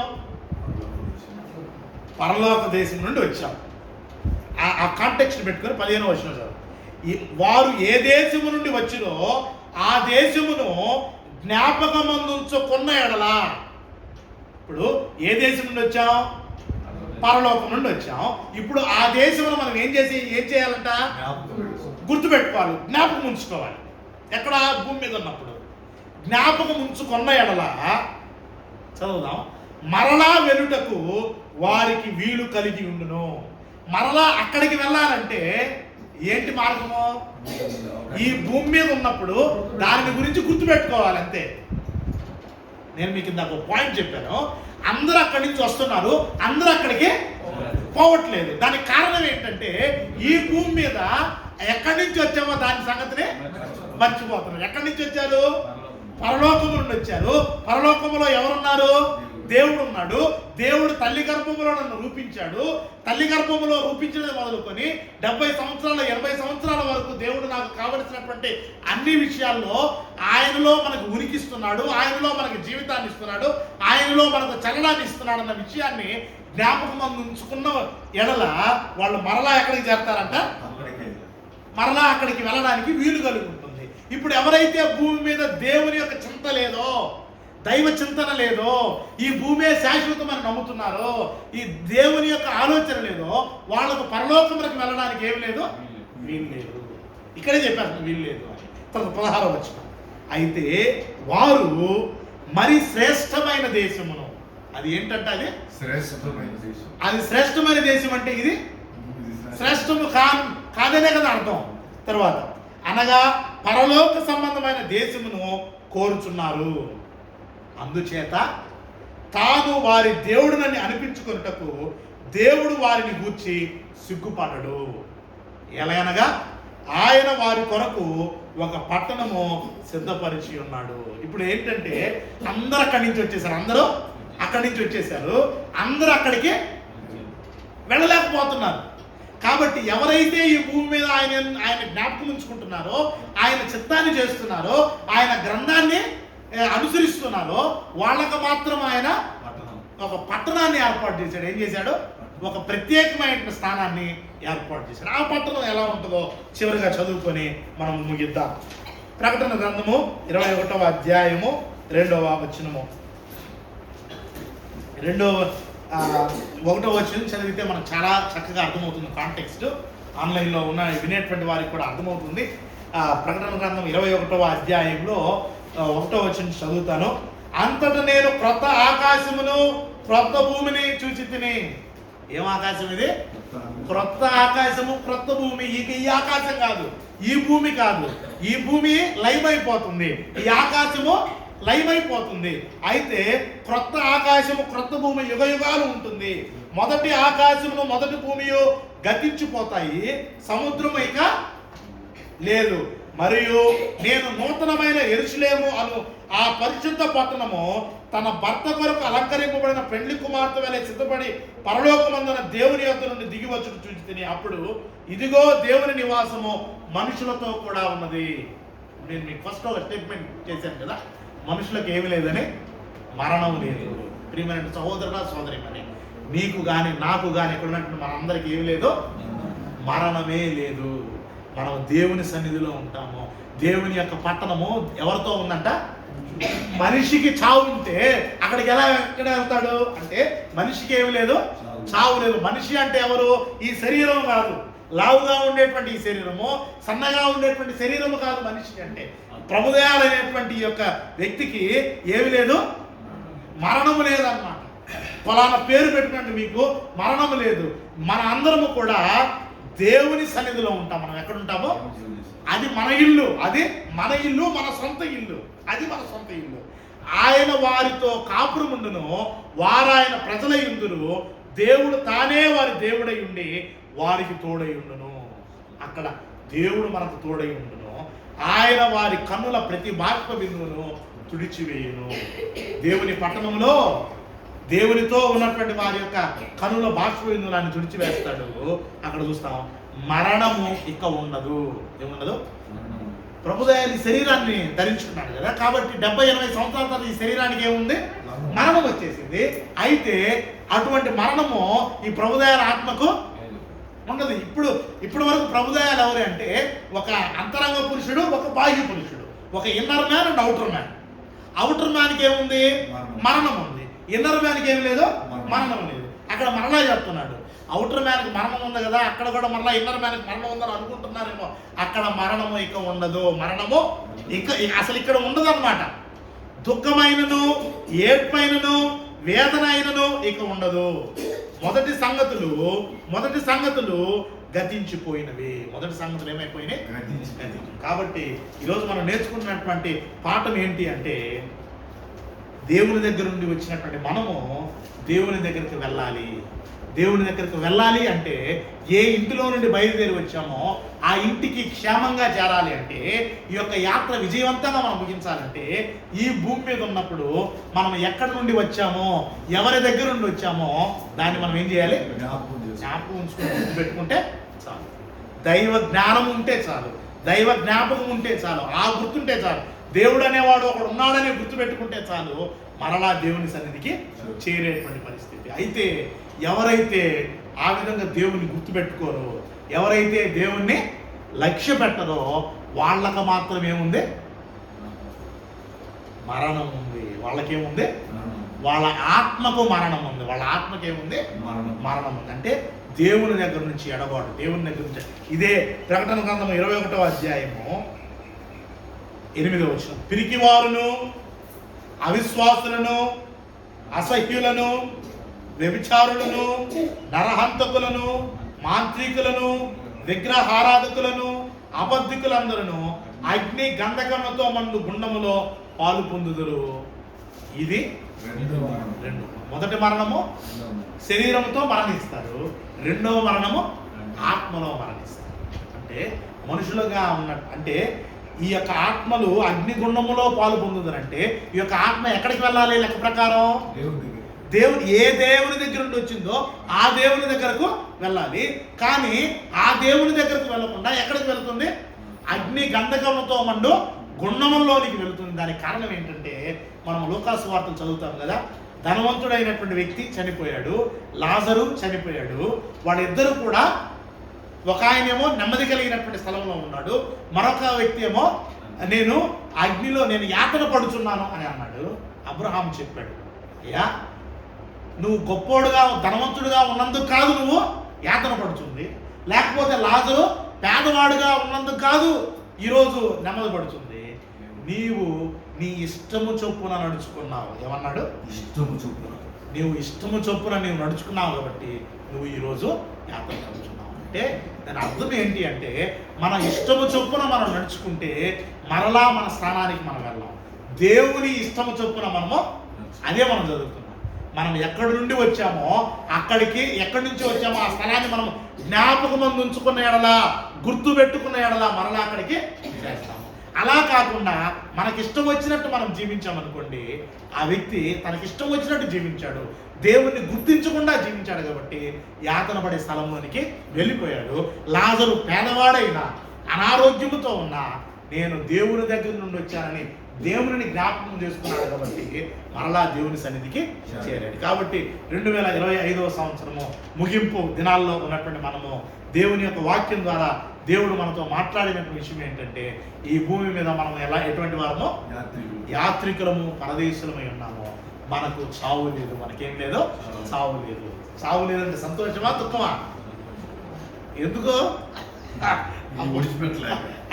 Speaker 1: పరలోక దేశం నుండి వచ్చాం. ఆ కాంటెక్స్ట్ పెట్టుకొని 15వ వచనం చదువు. వారు ఏ దేశము నుండి వచ్చినో ఆ దేశమును జ్ఞాపకమందుంచుకున్న ఎడలా. ఇప్పుడు ఏ దేశం నుండి వచ్చాం? పరలోకం నుండి వచ్చాం. ఇప్పుడు ఆ దేశంలో మనం ఏం చేయాలంట? గుర్తుపెట్టుకోవాలి, జ్ఞాపకం ఉంచుకోవాలి. ఎక్కడ? భూమి మీద ఉన్నప్పుడు జ్ఞాపకం ఉంచుకున్న ఎడల చదువుదాం. మరలా వెలుటకు వారికి వీలు కలిగి ఉండును. మరలా అక్కడికి వెళ్ళాలంటే ఏంటి మార్గము? ఈ భూమి మీద ఉన్నప్పుడు దాని గురించి గుర్తుపెట్టుకోవాలి అంతే. నేను మీకు ఇందాక ఒక పాయింట్ చెప్పాను. అందరూ అక్కడి నుంచి వస్తున్నారు, అందరూ అక్కడికి పోవట్లేదు. దానికి కారణం ఏంటంటే ఈ భూమి మీద ఎక్కడి నుంచి వచ్చామో దాని సంగతిని మర్చిపోతున్నారు. ఎక్కడి నుంచి వచ్చారు? పరలోకము నుండి వచ్చారు. పరలోకములో ఎవరున్నారు? దేవుడు ఉన్నాడు. దేవుడు తల్లి గర్భములో నన్ను రూపించాడు. తల్లి గర్భములో రూపించడం మొదలుకొని 70 సంవత్సరాల 80 సంవత్సరాల వరకు దేవుడు నాకు కావలసినటువంటి అన్ని విషయాల్లో ఆయనలో మనకు ఉనికిస్తున్నాడు, ఆయనలో మనకు జీవితాన్ని ఇస్తున్నాడు, ఆయనలో మనకు చలనాన్ని ఇస్తున్నాడు అన్న విషయాన్ని జ్ఞాపకం ఉంచుకున్న ఎడల వాళ్ళు మరలా ఎక్కడికి చేరతారంట? మరలా అక్కడికి వెళ్ళడానికి వీలు కలిగి ఉంటుంది. ఇప్పుడు ఎవరైతే భూమి మీద దేవుని యొక్క చింత లేదో, దైవ చింతన లేదో, ఈ భూమే శాశ్వతమని నమ్ముతున్నారో, ఈ దేవుని యొక్క ఆలోచన లేదో, వాళ్ళకు పరలోకములకు వెళ్ళడానికి ఏమి లేదు? వీలు లేదు. ఇక్కడే చెప్పారు వీలు లేదు అని. 16వ వచనం. అయితే వారు మరి శ్రేష్టమైన దేశమును, అది ఏంటంటే అది
Speaker 3: శ్రేష్టమైన దేశం.
Speaker 1: అది శ్రేష్టమైన దేశం అంటే ఇది శ్రేష్టము కాదనే కదా అర్థం. తర్వాత అనగా పరలోక సంబంధమైన దేశమును కోరుచున్నారు. అందుచేత తాను వారి దేవుడునని అనిపించుకున్నటకు దేవుడు వారిని గూర్చి సిగ్గుపడడు. ఎలాగనగా ఆయన వారి కొరకు ఒక పట్టణము సిద్ధపరిచి ఉన్నాడు. ఇప్పుడు ఏంటంటే అందరూ అక్కడి నుంచి వచ్చేసారు, అందరూ అక్కడి నుంచి వచ్చేసారు, అందరూ అక్కడికి వెళ్ళలేకపోతున్నారు. కాబట్టి ఎవరైతే ఈ భూమి మీద ఆయన జ్ఞాపకం ఉంచుకుంటున్నారో, ఆయన చిత్తాన్ని చేస్తున్నారో, ఆయన గ్రంథాన్ని అనుసరిస్తున్నారో వాళ్ళకు మాత్రం ఆయన ఒక పట్టణాన్ని ఏర్పాటు చేశాడు. ఏం చేశాడు? ఒక ప్రత్యేకమైన స్థానాన్ని ఏర్పాటు చేశాడు. ఆ పట్టణం ఎలా ఉంటుందో చివరిగా చదువుకొని మనం ముగిద్దాం. ప్రకటన గ్రంథము 21వ అధ్యాయము 2వ వచనము. 1వ వచనం చదివితే మనకు చాలా చక్కగా అర్థమవుతుంది. కాంటెక్స్ట్ ఆన్లైన్లో ఉన్న వినేటువంటి వారికి కూడా అర్థమవుతుంది. ప్రకటన గ్రంథం 21వ అధ్యాయంలో 1వ వచనం చదువుతాను. అంతటా నేను క్రొత్త ఆకాశమును క్రొత్త భూమిని చూచి తిని. ఏం ఆకాశం ఇది? క్రొత్త ఆకాశము క్రొత్త భూమి. ఈ ఆకాశం కాదు, ఈ భూమి కాదు. ఈ భూమి లయమైపోతుంది, ఈ ఆకాశము లయమైపోతుంది. అయితే క్రొత్త ఆకాశము క్రొత్త భూమి యుగ యుగాలు ఉంటుంది. మొదటి ఆకాశమును మొదటి భూమియు గతించిపోతాయి, సముద్రము ఇక లేదు. మరియు నేను నూతనమైన యెరూషలేము అను ఆ పరిశుద్ధ పట్టణము తన భర్త కొరకు అలంకరింపబడిన పెండ్లి కుమార్తె వలె సిద్ధపడి పరలోకమందున దేవుని యొద్ద నుండి దిగి వచ్చుట చూచి తిని. అప్పుడు ఇదిగో దేవుని నివాసము మనుషులతో కూడా ఉన్నది. నేను మీకు ఫస్ట్ ఒక స్టేట్మెంట్ చేశాను కదా, మనుషులకు ఏమి లేదని, మరణం లేదు. ప్రియమైన సహోదరుల సోదరిమణి, మీకు కానీ నాకు కానీ ఇక్కడ ఉన్నటువంటి మనందరికీ ఏమి లేదు, మరణమే లేదు. మనం దేవుని సన్నిధిలో ఉంటాము. దేవుని యొక్క పట్టణము ఎవరితో ఉందంట? మనిషికి చావు ఉంటే అక్కడికి ఎక్కడ వెళ్తాడు అంటే మనిషికి ఏమి లేదు, చావు లేదు. మనిషి అంటే ఎవరు? ఈ శరీరం కాదు, లావుగా ఉండేటువంటి ఈ శరీరము, సన్నగా ఉండేటువంటి శరీరము కాదు మనిషి అంటే. ప్రభుదయాలనేటువంటి ఈ యొక్క వ్యక్తికి ఏమి లేదు, మరణము లేదన్నమాట. ఫలానా పేరు పెట్టుకుంటే మీకు మరణము లేదు. మన అందరము కూడా దేవుని సన్నిధిలో ఉంటాం. మనం ఎక్కడ ఉంటామో అది మన ఇల్లు, అది మన ఇల్లు, మన సొంత ఇల్లు, అది మన సొంత ఇల్లు. ఆయన వారితో కాపురముండును, వారు ఆయన ప్రజల యుందురు, దేవుడు తానే వారి దేవుడై ఉండి వారికి తోడై ఉండును. అక్కడ దేవుడు మనకు తోడై ఉండును. ఆయన వారి కన్నుల ప్రతి బాష్ప బిందువును తుడిచివేయును. దేవుని పట్టణంలో దేవునితో ఉన్నటువంటి వారి యొక్క కనుల బాష్ప బిందువులను తుడిచివేస్తాడు. అక్కడ చూస్తాం మరణము ఇక ఉండదు. ఏముండదు? ప్రభుదయాలు ఈ శరీరాన్ని ధరించుకున్నాడు కదా, కాబట్టి 70-80 సంవత్సరాల తర్వాత ఈ శరీరానికి ఏముంది? మరణం వచ్చేసింది. అయితే అటువంటి మరణము ఈ ప్రభుదయాల ఆత్మకు ఉండదు. ఇప్పుడు వరకు ప్రభుదయాలు ఎవరు అంటే ఒక అంతరంగ పురుషుడు, ఒక బాహ్య పురుషుడు, ఒక inner man and outer man. Outer మ్యాన్కి ఏముంది? మరణం ఉంది. ఇన్నర్ మ్యాన్కి ఏం లేదు? మరణం లేదు. అక్కడ మరలా చెప్తున్నాడు, అవుటర్ మ్యాన్కి మరణం ఉంది కదా, అక్కడ కూడా మరలా ఇన్నర్ మ్యాన్కి మరణం ఉందని అనుకుంటున్నారేమో. అక్కడ మరణము ఇక ఉండదు. మరణము ఇక అసలు ఇక్కడ ఉండదు అన్నమాట. దుఃఖమైనను, ఏడ్పైనను, వేదన అయినను ఇక ఉండదు. మొదటి సంగతులు గతించిపోయినవి. మొదటి సంగతులు ఏమైపోయినాయి? కాబట్టి ఈరోజు మనం నేర్చుకున్నటువంటి పాఠం ఏంటి అంటే, దేవుని దగ్గర నుండి వచ్చినటువంటి మనము దేవుని దగ్గరికి వెళ్ళాలి. దేవుని దగ్గరికి వెళ్ళాలి అంటే ఏ ఇంటిలో నుండి బయలుదేరి వచ్చామో ఆ ఇంటికి క్షేమంగా చేరాలి అంటే, ఈ యొక్క యాత్ర విజయవంతంగా మనం ముగించాలంటే, ఈ భూమి మీద ఉన్నప్పుడు మనం ఎక్కడి నుండి వచ్చామో, ఎవరి దగ్గర నుండి వచ్చామో దాన్ని మనం ఏం చేయాలి? జ్ఞాపకం ఉంచుకుని పెట్టుకుంటే చాలు. దైవ జ్ఞానం ఉంటే చాలు, దైవ జ్ఞాపకం ఉంటే చాలు, ఆ గుర్తుంటే చాలు. దేవుడు అనేవాడు ఒకడు ఉన్నాడని గుర్తుపెట్టుకుంటే చాలు, మరలా దేవుని సన్నిధికి చేరేటువంటి పరిస్థితి. అయితే ఎవరైతే ఆ విధంగా దేవుని గుర్తుపెట్టుకోరో, ఎవరైతే దేవుణ్ణి లక్ష్య పెట్టరో వాళ్ళకి మాత్రం ఏముంది? మరణం ఉంది. వాళ్ళకేముంది? వాళ్ళ ఆత్మకు మరణం ఉంది. వాళ్ళ ఆత్మకి ఏముంది? మరణం ఉంది. అంటే దేవుని దగ్గర నుంచి ఎడబాటు, దేవుని దగ్గర నుంచి. ఇదే ప్రకటన గ్రంథము 21వ అధ్యాయము 8వ వచనం. పిరికివారును, అవిశ్వాసులను, అసహ్యులను, వ్యభిచారులను, నరహంతకులను, మాంత్రికులను, విగ్రహారాధకులను, అబద్ధికులందరూ అగ్ని గంధకములతో మండు గుండములో పాలు పొందుదురు. ఇది రెండు. మొదటి మరణము శరీరంతో మరణిస్తారు, రెండవ మరణము ఆత్మలో మరణిస్తారు. అంటే మనుషులుగా ఉన్నట్టు, అంటే ఈ యొక్క ఆత్మలు అగ్నిగుండములో పాలు పొందుతారంటే ఈ యొక్క ఆత్మ ఎక్కడికి వెళ్ళాలి? లెక్క ప్రకారం దేవుడు ఏ దేవుని దగ్గర నుండి వచ్చిందో ఆ దేవుని దగ్గరకు వెళ్ళాలి. కానీ ఆ దేవుని దగ్గరకు వెళ్ళకుండా ఎక్కడికి వెళ్తుంది? అగ్ని గంధకములతో మండు గుండములోనికి వెళుతుంది. దానికి కారణం ఏంటంటే, మనం లూకాసు వార్తలు చదువుతాం కదా, ధనవంతుడైనటువంటి వ్యక్తి చనిపోయాడు, లాజరు చనిపోయాడు. వాళ్ళిద్దరూ కూడా, ఒక ఆయనేమో నెమ్మది కలిగినటువంటి స్థలంలో ఉన్నాడు, మరొక వ్యక్తి ఏమో నేను అగ్నిలో నేను యాతన పడుచున్నాను అని అన్నాడు. అబ్రహాం చెప్పాడు, అయ్యా నువ్వు గొప్పోడుగా ధనవంతుడుగా ఉన్నందుకు కాదు నువ్వు యాతన పడుతుంది, లేకపోతే లాజరు పేదవాడుగా ఉన్నందుకు కాదు ఈరోజు నెమ్మది పడుతుంది, నీవు నీ ఇష్టము చొప్పున నడుచుకున్నావు. ఏమన్నాడు?
Speaker 3: ఇష్టము చొప్పున.
Speaker 1: నీవు ఇష్టము చొప్పున నీవు నడుచుకున్నావు కాబట్టి నువ్వు ఈరోజు యాతన పడుచున్నావు. అంటే దాని అర్థం ఏంటి అంటే, మన ఇష్టము చొప్పున మనం నడుచుకుంటే మరలా మన స్థానానికి మనం వెళ్ళాం. దేవుని ఇష్టము చొప్పున మనము, అదే మనం చదువుతున్నాం. మనం ఎక్కడి నుండి వచ్చామో అక్కడికి, ఎక్కడి నుంచి వచ్చామో ఆ స్థలాన్ని మనం జ్ఞాపకం ఉంచుకున్న ఎడలా, గుర్తు పెట్టుకున్న ఎడలా మరలా అక్కడికి చేస్తాము. అలా కాకుండా మనకిష్టం వచ్చినట్టు మనం జీవించామనుకోండి, ఆ వ్యక్తి తనకిష్టం వచ్చినట్టు జీవించాడు, దేవుణ్ణి గుర్తించకుండా జీవించాడు కాబట్టి యాతన పడే స్థలంలోనికి వెళ్ళిపోయాడు. లాజరు పేదవాడైనా, అనారోగ్యముతో ఉన్నా, నేను దేవుని దగ్గర నుండి వచ్చానని దేవుని జ్ఞాపకం చేసుకున్నాడు కాబట్టి మరలా దేవుని సన్నిధికి చేరాడు. కాబట్టి 2025వ సంవత్సరము ముగింపు దినాల్లో ఉన్నటువంటి మనము దేవుని యొక్క వాక్యం ద్వారా దేవుడు మనతో మాట్లాడినటువంటి విషయం ఏంటంటే, ఈ భూమి మీద మనం ఎటువంటి వారమో యాత్రికులము, పరదేశులమై ఉన్నాము. మనకు చావు లేదు. మనకేం లేదు? చావు లేదు. చావు లేదంటే సంతోషమా, దుఃఖమా? ఎందుకో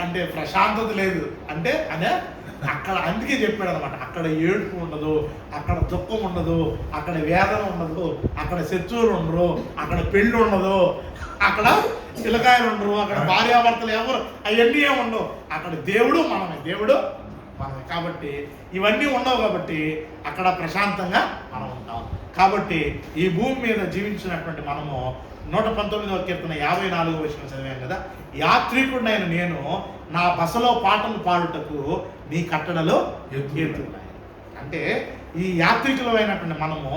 Speaker 1: అంటే ప్రశాంతత లేదు అంటే అదే అక్కడ. అందుకే చెప్పాడు అనమాట, అక్కడ ఏడుపు ఉండదు, అక్కడ దుఃఖం ఉండదు, అక్కడ వేదన ఉండదు, అక్కడ శత్రువులు ఉండరు, అక్కడ పెళ్ళి ఉండదు, అక్కడ పిల్లకాయలు ఉండరు, అక్కడ భార్యాభర్తలు ఎవరు, అవన్నీ ఏమి ఉండవు. అక్కడ దేవుడు మనమే, దేవుడు మనమే. కాబట్టి ఇవన్నీ ఉండవు, కాబట్టి అక్కడ ప్రశాంతంగా మనం ఉంటాం. కాబట్టి ఈ భూమి మీద జీవించినటువంటి మనము 119వ కీర్తన 54వ వచనం చదివాం కదా, యాత్రికుడైన నేను నా బసలో పాటలు పాడుటకు నీ కట్టడలో ఎత్తున్నాయి. అంటే ఈ యాత్రికులమైనటువంటి మనము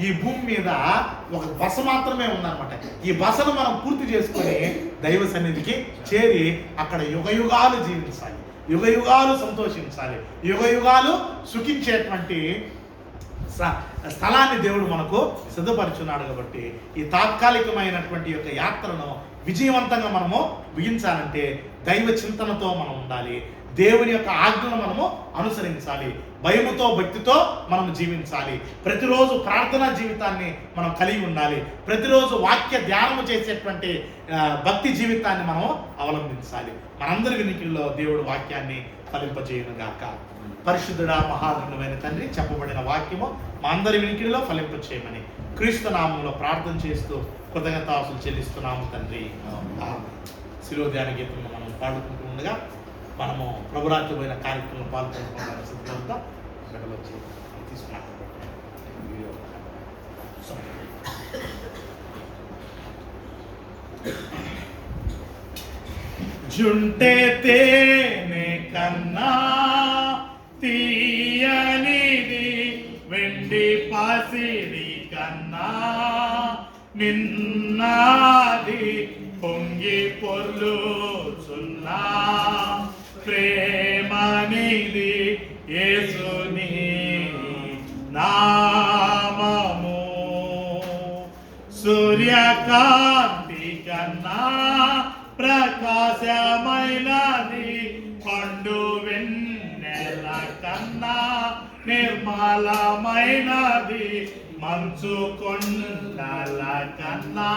Speaker 1: ఈ భూమి మీద ఒక బస మాత్రమే ఉందన్నమాట. ఈ బసను మనం పూర్తి చేసుకొని దైవ సన్నిధికి చేరి అక్కడ యుగయుగాలు జీవించాలి, యుగయుగాలు సంతోషించాలి, యుగయుగాలు సుఖించేటువంటి స్థలాన్ని దేవుడు మనకు సిద్ధపరుచున్నాడు. కాబట్టి ఈ తాత్కాలికమైనటువంటి యొక్క యాత్రను విజయవంతంగా మనము ముగించాలంటే దైవ చింతనతో మనం ఉండాలి, దేవుని యొక్క ఆజ్ఞను మనము అనుసరించాలి, భయముతో భక్తితో మనం జీవించాలి, ప్రతిరోజు ప్రార్థనా జీవితాన్ని మనం కలిగి ఉండాలి, ప్రతిరోజు వాక్య ధ్యానము చేసేటువంటి భక్తి జీవితాన్ని మనం అవలంబించాలి. మనందరి వినికిడిలో దేవుడు వాక్యాన్ని ఫలింపజేయునుగాక. పరిశుద్ధుడా మహాగణమైన తండ్రి, చెప్పబడిన వాక్యము మా అందరి వినికిడిలో ఫలింపచేయమని క్రీస్తు నామంలో ప్రార్థన చేస్తూ కృతజ్ఞతాస్తుతులు చెల్లిస్తున్నాము తండ్రి. శిలువ ధ్యాన గీతంలో మనం పాడుకుంటూ ఉండగా మనము ప్రభురాత్రి పోయిన కార్యక్రమంలో పాల్గొనడానికి సిద్ధంగా బిడ్డలు వచ్చి తీసుకున్నాం. జుంటే తేనె కన్నా తీయనిది, వెండి పాసిడి కన్నా నిన్నది, పొంగి పొర్లుచున్నా ప్రేమనిది యేసుని నామము. సూర్యకాంతి కన్నా ప్రకాశమైనది, పండు వెన్నెల కన్నా నిర్మలమైనది, మంచు కొండల కన్నా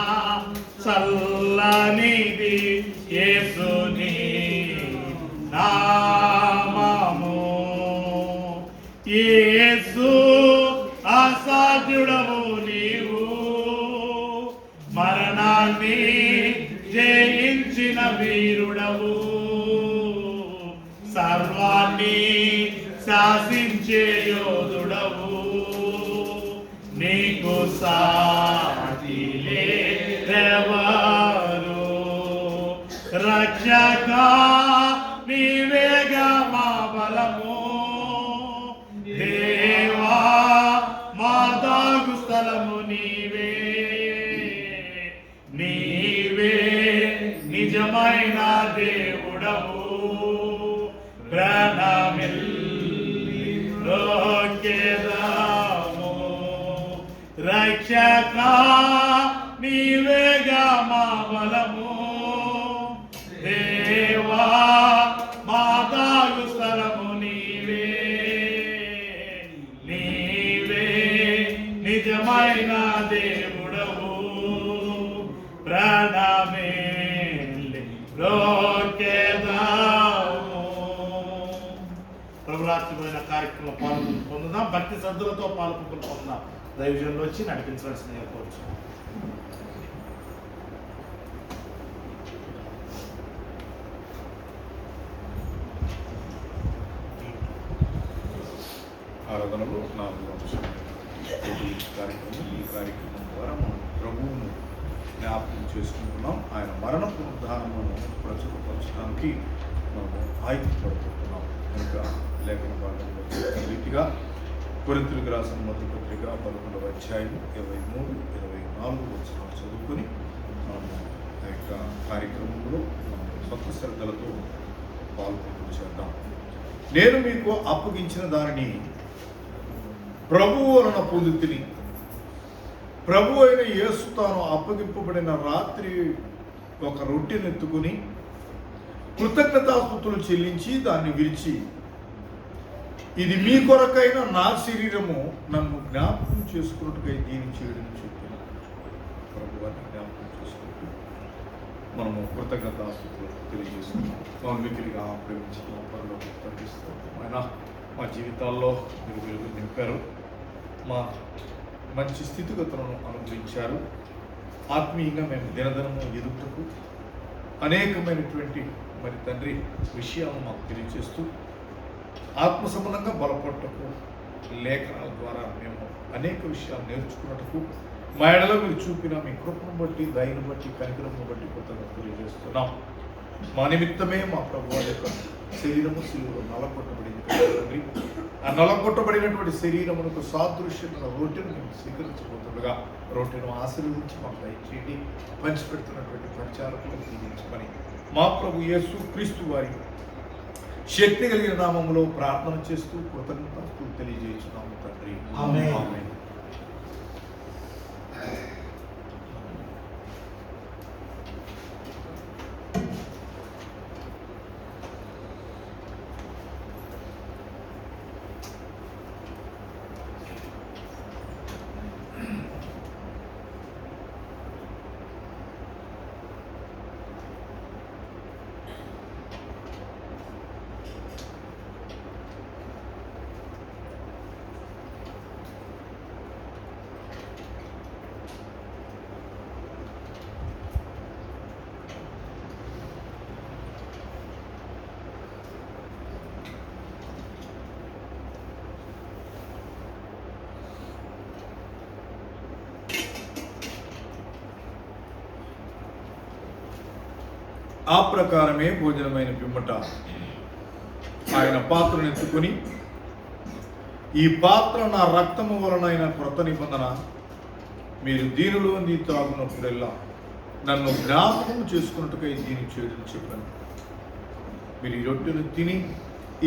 Speaker 1: చల్లనిది యేసుని నామము. యేసు అసాధ్యుడవు నీవు, మరణాన్ని జయించిన వీరుడవు, సర్వాన్ని శాసించే యోధుడవు, నీకు సాటి లేరెవరు. రక్షక నీవేగా మా బలము, దేవా మా దాగు స్థలము నీవే, నీవే నిజమైన దేవుడవు. ప్రణమిల్లి రోకెదాము, రక్షక నీవేగా మా బలము, దేవా మా దాగు స్థలము నీవే, నీవే నిజమైన దేవుడవు. ప్రణమిల్లి రోకెదాము. ప్రభురాత్రిమైన కార్యక్రమంలో పొందుదాం, భక్తి శ్రద్ధలతో పాల్గొని పొందాం. దైవజనులు వచ్చి నడిపించవలసిన కోరుచు.
Speaker 3: ఆరాధనలో నా ఈ కార్యక్రమం ద్వారా మనం ప్రభువును జ్ఞాపకం చేసుకుంటున్నాం. ఆయన మరణ పునరుద్ధానమును ప్రచురపరచడానికి మనము ఆయుధపడుతున్నాం. ఇంకా లేఖన భాగంలో రీతిగా కొరింథీయులకు రాసిన మొదటి పత్రిక 11వ అధ్యాయం 23-24 వచనాలు చదువుకొని మనము ఆ యొక్క కార్యక్రమంలో సొంత శ్రద్ధలతో పాల్గొనడం చేద్దాం. నేను మీకు అప్పగించిన దానిని ప్రభువు వలన పొందుతిని. ప్రభు అయిన యేసు తాను అప్పగింపబడిన రాత్రి ఒక రొట్టెను ఎత్తుకుని కృతజ్ఞతాస్తుతులు చెల్లించి దాన్ని విరిచి, ఇది మీ కొరకైన నా శరీరము, నన్ను జ్ఞాపకం చేసుకున్నట్టుగా దీన్ని చేయడం చెప్పిన ప్రభువాన్ని జ్ఞాపకం చేసుకుంటూ మనము కృతజ్ఞతాస్తుతులు తెలియజేస్తున్నాం. మనం మిగిలిగా ప్రేమించిన పనులు తగ్గిస్తాం. ఆయన మా జీవితాల్లో మీరు వెలుగు నింపారు, మా మంచి స్థితిగతులను అనుభవించారు. ఆత్మీయంగా మేము దినదినము ఎదుగుటకు అనేకమైనటువంటి మరి తండ్రి విషయాలను మాకు తెలియజేస్తూ ఆత్మ సంబంధంగా బలపడటకు లేఖనాల ద్వారా మేము అనేక విషయాలు నేర్చుకున్నట్టుకు మా ఎడలో మీరు చూపిన మీ కృపను బట్టి దయను బట్టి కనికరమును బట్టి కొత్తగా తెలియజేస్తున్నాం. మా నిమిత్తమే మా ప్రభువు యొక్క శరీరము శిలువలో నలగొట్టబడింది తండ్రి. ఆ నలగొట్టబడినటువంటి శరీరమునకు సాదృశ్యమైన రొట్టెను మేము స్వీకరించబోతుండగా రొట్టెను ఆశీర్వదించి మాకు దయచేయండి. పంచిపెడుతున్నటువంటి పరిచారకులను దీవించమని మా ప్రభు యేసు క్రీస్తు వారి శక్తి కలిగిన నామములో ప్రార్థన చేస్తూ కృతజ్ఞతలు తెలియజేస్తున్నాము తండ్రి.
Speaker 1: ఆమేన్.
Speaker 3: ఆమేన్. ఆ ప్రకారమే భోజనమైన పిమ్మట ఆయన పాత్రను ఎత్తుకొని, ఈ పాత్ర నా రక్తము వలనైన క్రొత్త నిబంధన, మీరు దీనిలో నీ త్రాగునప్పుడెల్లా నన్ను జ్ఞాపకం చేసుకున్నట్టుగా దీన్ని చేయడం చెప్పాను. మీరు ఈ రొట్టెను తిని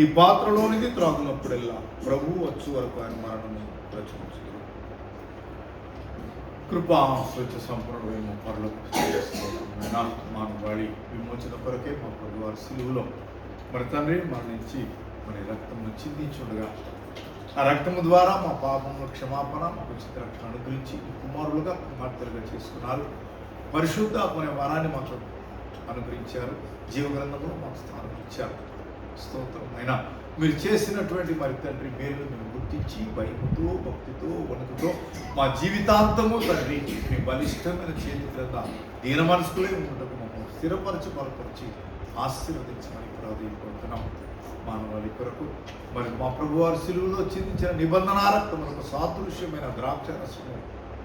Speaker 3: ఈ పాత్రలోనిది త్రాగునప్పుడెల్లా ప్రభువు వచ్చు వరకు ఆయన మరణము ప్రచురించారు. కృపా స్వచ్ఛ సంపూర్ణమైన మానవాళి విమోచన కొరకే మా ప్రభు వారి సిలువలో మరి తండ్రి మరణించి మరి రక్తము చిందించుండగా ఆ రక్తము ద్వారా మా పాపముల క్షమాపణ మాకు ఉచిత రక్షణ అనుగ్రహించి కుమారులుగా కుమార్తెలుగా చేసుకున్నారు. పరిశుద్ధాత్మ అనే వరాన్ని మాకు అనుగ్రహించారు. జీవగ్రంథంలో మాకు స్థానం ఇచ్చారు. స్తోత్రం. అయినా మీరు చేసినటువంటి మరి తండ్రి మేలు మేము గుర్తించి భయముతో భక్తితో వణుకుతో మా జీవితాంతము తండ్రి మీ బలిష్టమైన చేతి క్రింద దీన మనసుకులే ఉండటకు మమ్మల్ని స్థిరపరచి బలపరిచి ఆశీర్వదించమని ప్రార్థించుకుంటున్నాం. మానవాళి కొరకు మరి మా ప్రభువారి సిలువలో చిందించిన నిబంధనారక్తములకు సాదృశ్యమైన ద్రాక్షరసము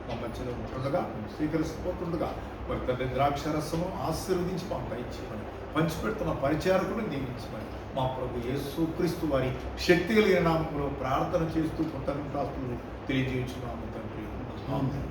Speaker 3: మా మధ్యలో ఉంటుండగా మేము స్వీకరిస్తుపోతుండగా మరి తండ్రి ద్రాక్షరసము ఆశీర్వదించి మాకు దయచేయమని పంచిపెడుతున్న పరిచారకుని దీవించమని మా ప్రభు యేసు క్రీస్తు వారి శక్తి కలిగిన నామములో ప్రార్థన చేస్తూ కృతజ్ఞతాస్తులు తెలియజేస్తున్నాము తండ్రి. ఆమేన్.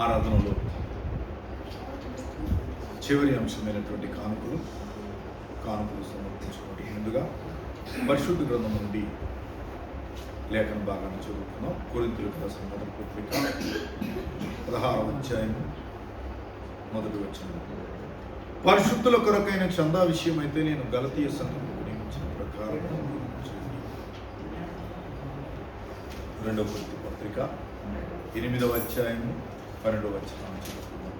Speaker 3: ఆరాధనలో చివరి అంశమైనటువంటి కానుకలు సమర్పించుకోండి. ముందుగా పరిశుద్ధ గ్రంథం నుండి లేఖన భాగాన్ని చదువుతున్నాం. కొరింథీయులకు రాసిన మొదటి పత్రిక 16వ అధ్యాయం మొదటి వచనం. పరిశుద్ధుల కొరకైన చందా విషయం అయితే నేను గలతీయ సంఘముకు నియమించిన ప్రకారం చేయండి. రెండవ కొరింథీ పత్రిక 8వ అధ్యాయం 12వ వచనాన్ని చదువుతున్నాం.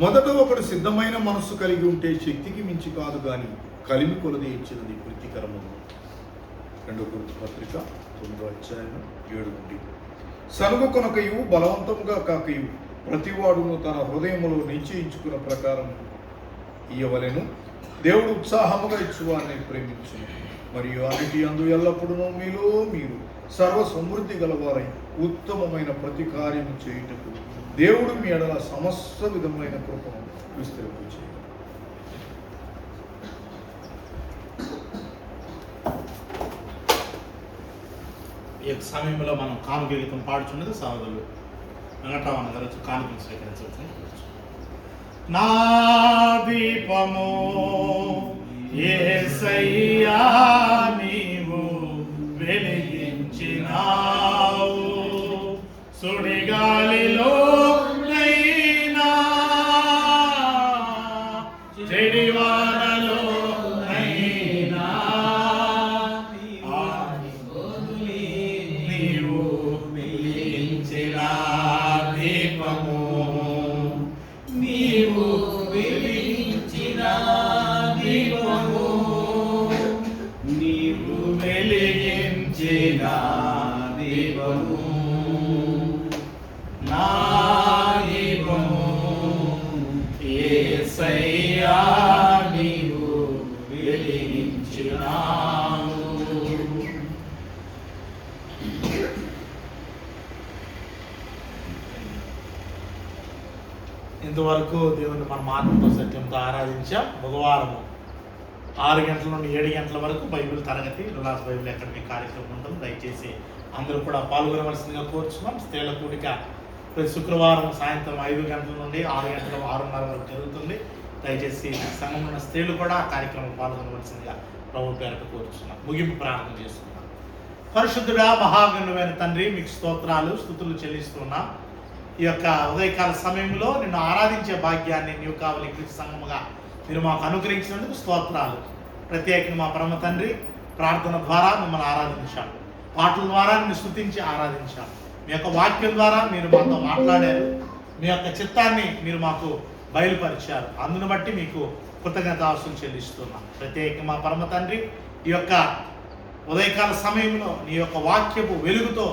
Speaker 3: మొదట ఒకడు సిద్ధమైన మనస్సు కలిగి ఉంటే శక్తికి మించి కాదు గాని కలిమి కొలది ఇచ్చినది ప్రీతికరము. రెండవ కొరింథీ పత్రిక 9వ అధ్యాయం 7 నుండి. సనుగు కొనకయు బలవంతముగా కాకయు ప్రతివాడును తన హృదయములో నిశ్చయించుకున్న ప్రకారం ఇయ్యవలెను. దేవుడు ఉత్సాహముగా ఇచ్చువారిని ప్రేమించును, మరియు అన్నిటి అందు ఎల్లప్పుడూ మీలో మీరు సర్వ సమృద్ధి గలవారై ఉత్తమమైన ప్రతి కార్యము చేయుటకు దేవుడు మీ ఎడల సమస్త విధమైన కృపను విస్తరింపచేయును.
Speaker 1: ఈ యొక్క సమయంలో మనం కానుక గీతం పాడుచున్నది సహోదరులు వెంకటరామన్న గారు వచ్చి కానుకను స్వీకరించవచ్చు. నా దీపము యేసయ్యా నీవు వెలిగించినావు, సుడిగాలిలో నైనా చెడివానలో నైనా నీవు వెలిగించిన దీపము, నీవు వెలిగించిన దీపము, నీవు వెలిగించిన దీపము, నా దీపము యేసయ్యా నీవు వెలిగించినావు. ఇంతవరకు దేవుని మన మాటలతో సత్యంతో ఆరాధించాం. బుధవారము 6 గంటల నుండి 7 గంటల వరకు బైబిల్ తరగతి రులాస్ బైబిల్ అకాడమీ కార్యక్రమం ఉంటుంది. దయచేసి అందరూ కూడా పాల్గొనవలసిందిగా కోరుచున్నాం. స్త్రీల కూడిక ప్రతి శుక్రవారం సాయంత్రం 5 గంటల నుండి 6 గంటల 6:30 వరకు జరుగుతుంది. దయచేసి సంఘంలో ఉన్న స్త్రీలు కూడా ఆ కార్యక్రమం పాల్గొనవలసిందిగా ప్రభు పేరట కోరుచున్నాం. ముగింపు ప్రార్థన చేసుకున్నాం. పరిశుద్ధుడా మహాగణుడైన తండ్రి, మీకు స్తోత్రాలు స్తుతులు చెల్లిస్తున్నాం. ఈ యొక్క ఉదయకాల సమయంలో నిన్ను ఆరాధించే భాగ్యాన్ని నీవు కావలి కృషి సంఘముగా మీరు మాకు అనుగ్రహించినందుకు స్తోత్రాలు. ప్రత్యేకంగా మా పరమ తండ్రి ప్రార్థన ద్వారా మిమ్మల్ని ఆరాధించాం, పాటల ద్వారా నిన్ను స్తుతించి ఆరాధించాం. మీ యొక్క వాక్యం ద్వారా మీరు మాతో మాట్లాడారు, మీ యొక్క చిత్తాన్ని మీరు మాకు బయలుపరిచారు. అందును బట్టి మీకు కృతజ్ఞతాస్తులు చెల్లిస్తున్నాం. ప్రత్యేకంగా మా పరమ తండ్రి ఈ యొక్క ఉదయకాల సమయంలో నీ యొక్క వాక్యపు వెలుగుతో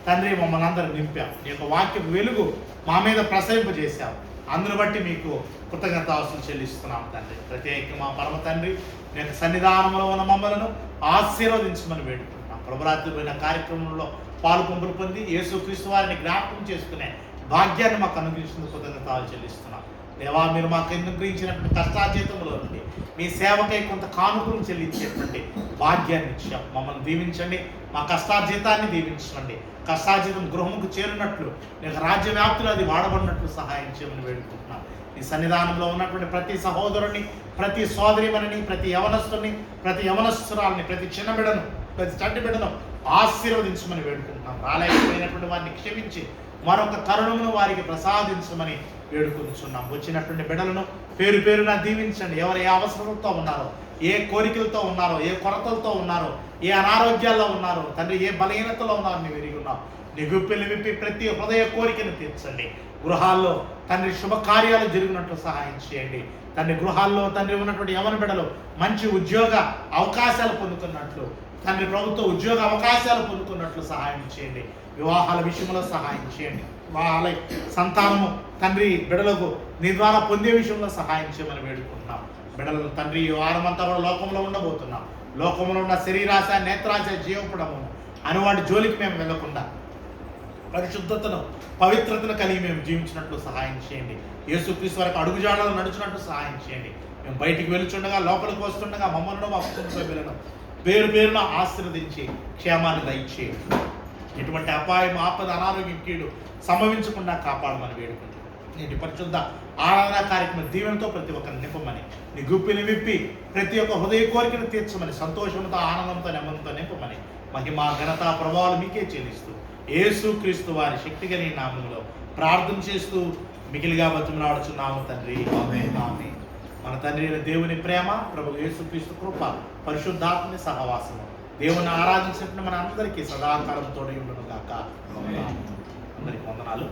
Speaker 1: తండ్రి మమ్మల్ని అందరూ నింపాం. నీ యొక్క వాక్యపు వెలుగు మా మీద ప్రసరింపజేశావు. అందును బట్టి మీకు కృతజ్ఞతాస్తులు చెల్లిస్తున్నాం తండ్రి. ప్రత్యేకంగా మా పరమ తండ్రి మీ యొక్క సన్నిధానంలో ఉన్న మమ్మలను ఆశీర్వదించమని వేడుకుంటున్నాం. ప్రభురాత్రి పోయిన కార్యక్రమంలో పాలుపంపులు పొంది యేసుక్రీస్తు వారిని జ్ఞాపకం చేసుకునే భాగ్యాన్ని మాకు అనుగ్రహించిన కృతజ్ఞతలు చెల్లిస్తున్నాం. దేవా, మీరు మాకు అనుగ్రహించినటువంటి కష్టార్జితంలో నుండి మీ సేవకై కొంత కానుకలు చెల్లించేటువంటి భాగ్యాన్ని ఇచ్చాం. మమ్మల్ని దీవించండి, మా కష్టార్జితాన్ని దీవించండి. కష్టార్జితం గృహముకు చేరినట్లు నీకు రాజ్య వ్యాప్తులు అది వాడబడినట్లు సహాయం చేయమని వేడుకుంటున్నాం. ఈ సన్నిధానంలో ఉన్నటువంటి ప్రతి సహోదరుని, ప్రతి సోదరిమణిని, ప్రతి యవనస్తుని, ప్రతి యవనస్తురాలని, ప్రతి చిన్న బిడ్డను, ప్రతి చంటి బిడ్డను ఆశీర్వదించమని వేడుకుంటున్నాం. రాలేకపోయినటువంటి వారిని క్షమించి మరొక తరుణమును వారికి ప్రసాదించమని వేడుకుంటున్నాం. వచ్చినటువంటి బిడ్డలను పేరు పేరున దీవించండి. ఎవరు ఏ అవసరంతో ఉన్నారో, ఏ కోరికలతో ఉన్నారో, ఏ కొరతలతో ఉన్నారో, ఏ అనారోగ్యాల్లో ఉన్నారో తండ్రి, ఏ బలహీనతలో ఉన్నారో నీవు ఎరిగి ఉన్నావు. నీ గుప్పిలు విప్పి ప్రతి హృదయ కోరికను తీర్చండి. గృహాల్లో తండ్రి శుభకార్యాలు జరిగినట్లు సహాయం చేయండి. తండ్రి గృహాల్లో తండ్రి ఉన్నటువంటి యవన బిడ్డలు మంచి ఉద్యోగ అవకాశాలు పొందుతున్నట్లు, తండ్రి ప్రభుత్వ ఉద్యోగ అవకాశాలు పొందుతున్నట్లు సహాయం చేయండి. వివాహాల విషయంలో సహాయం చేయండి. వివాహాల సంతానము తండ్రి బిడ్డలకు నీ ద్వారా పొందే విషయంలో సహాయం చేయమని వేడుకుంటున్నాం. బిడ్డలను తండ్రి ఈ వారమంతా కూడా లోకంలో ఉండబోతున్నాం. లోకంలో ఉన్న శరీరాశ, నేత్రాశ, జీవపడము అని వాటి జోలికి మేము వెళ్లకుండా పరిశుద్ధతను, పవిత్రతను కలిగి మేము జీవించినట్లు సహాయం చేయండి. యేసుక్రీస్తు వరకు అడుగుజాడలు నడుచున్నట్లు సహాయం చేయండి. మేము బయటికి వెళ్తుండగా, లోపలికి వస్తుండగా మమ్మల్ని, మా కుటుంబ సభ్యులను పేరు పేరున ఆశీర్వదించి క్షేమాన్ని దయచేయండి. ఎటువంటి అపాయం, ఆపద, అనారోగ్యం, కీడు సంభవించకుండా కాపాడమని వేడుకుంటున్నాం. నేటి పరిశుద్ధ ఆరాధన కార్యక్రమం దీవెనతో ప్రతి ఒక్కరిని నింపమని, నీ గుప్పిని విప్పి ప్రతి ఒక్క హృదయ కోరికను తీర్చమని, సంతోషంతో, ఆనందంతో, నెమ్మదితో నింపమని, మహిమ, ఘనత, ప్రభావాలు మీకే చెల్లిస్తూ యేసుక్రీస్తు వారి శక్తి కలిగిన నామములో ప్రార్థన చేస్తూ మిగిలిగా బతిమలాడుచున్నాము తండ్రి. ఆమేన్. మన తండ్రి అయిన దేవుని ప్రేమ, ప్రభు యేసుక్రీస్తు కృప, పరిశుద్ధాత్మని సహవాసము దేవుని ఆరాధించినట్టు మన అందరికీ సదాకాలం తోడై ఉండును గాక. అందరికీ వందనాలు.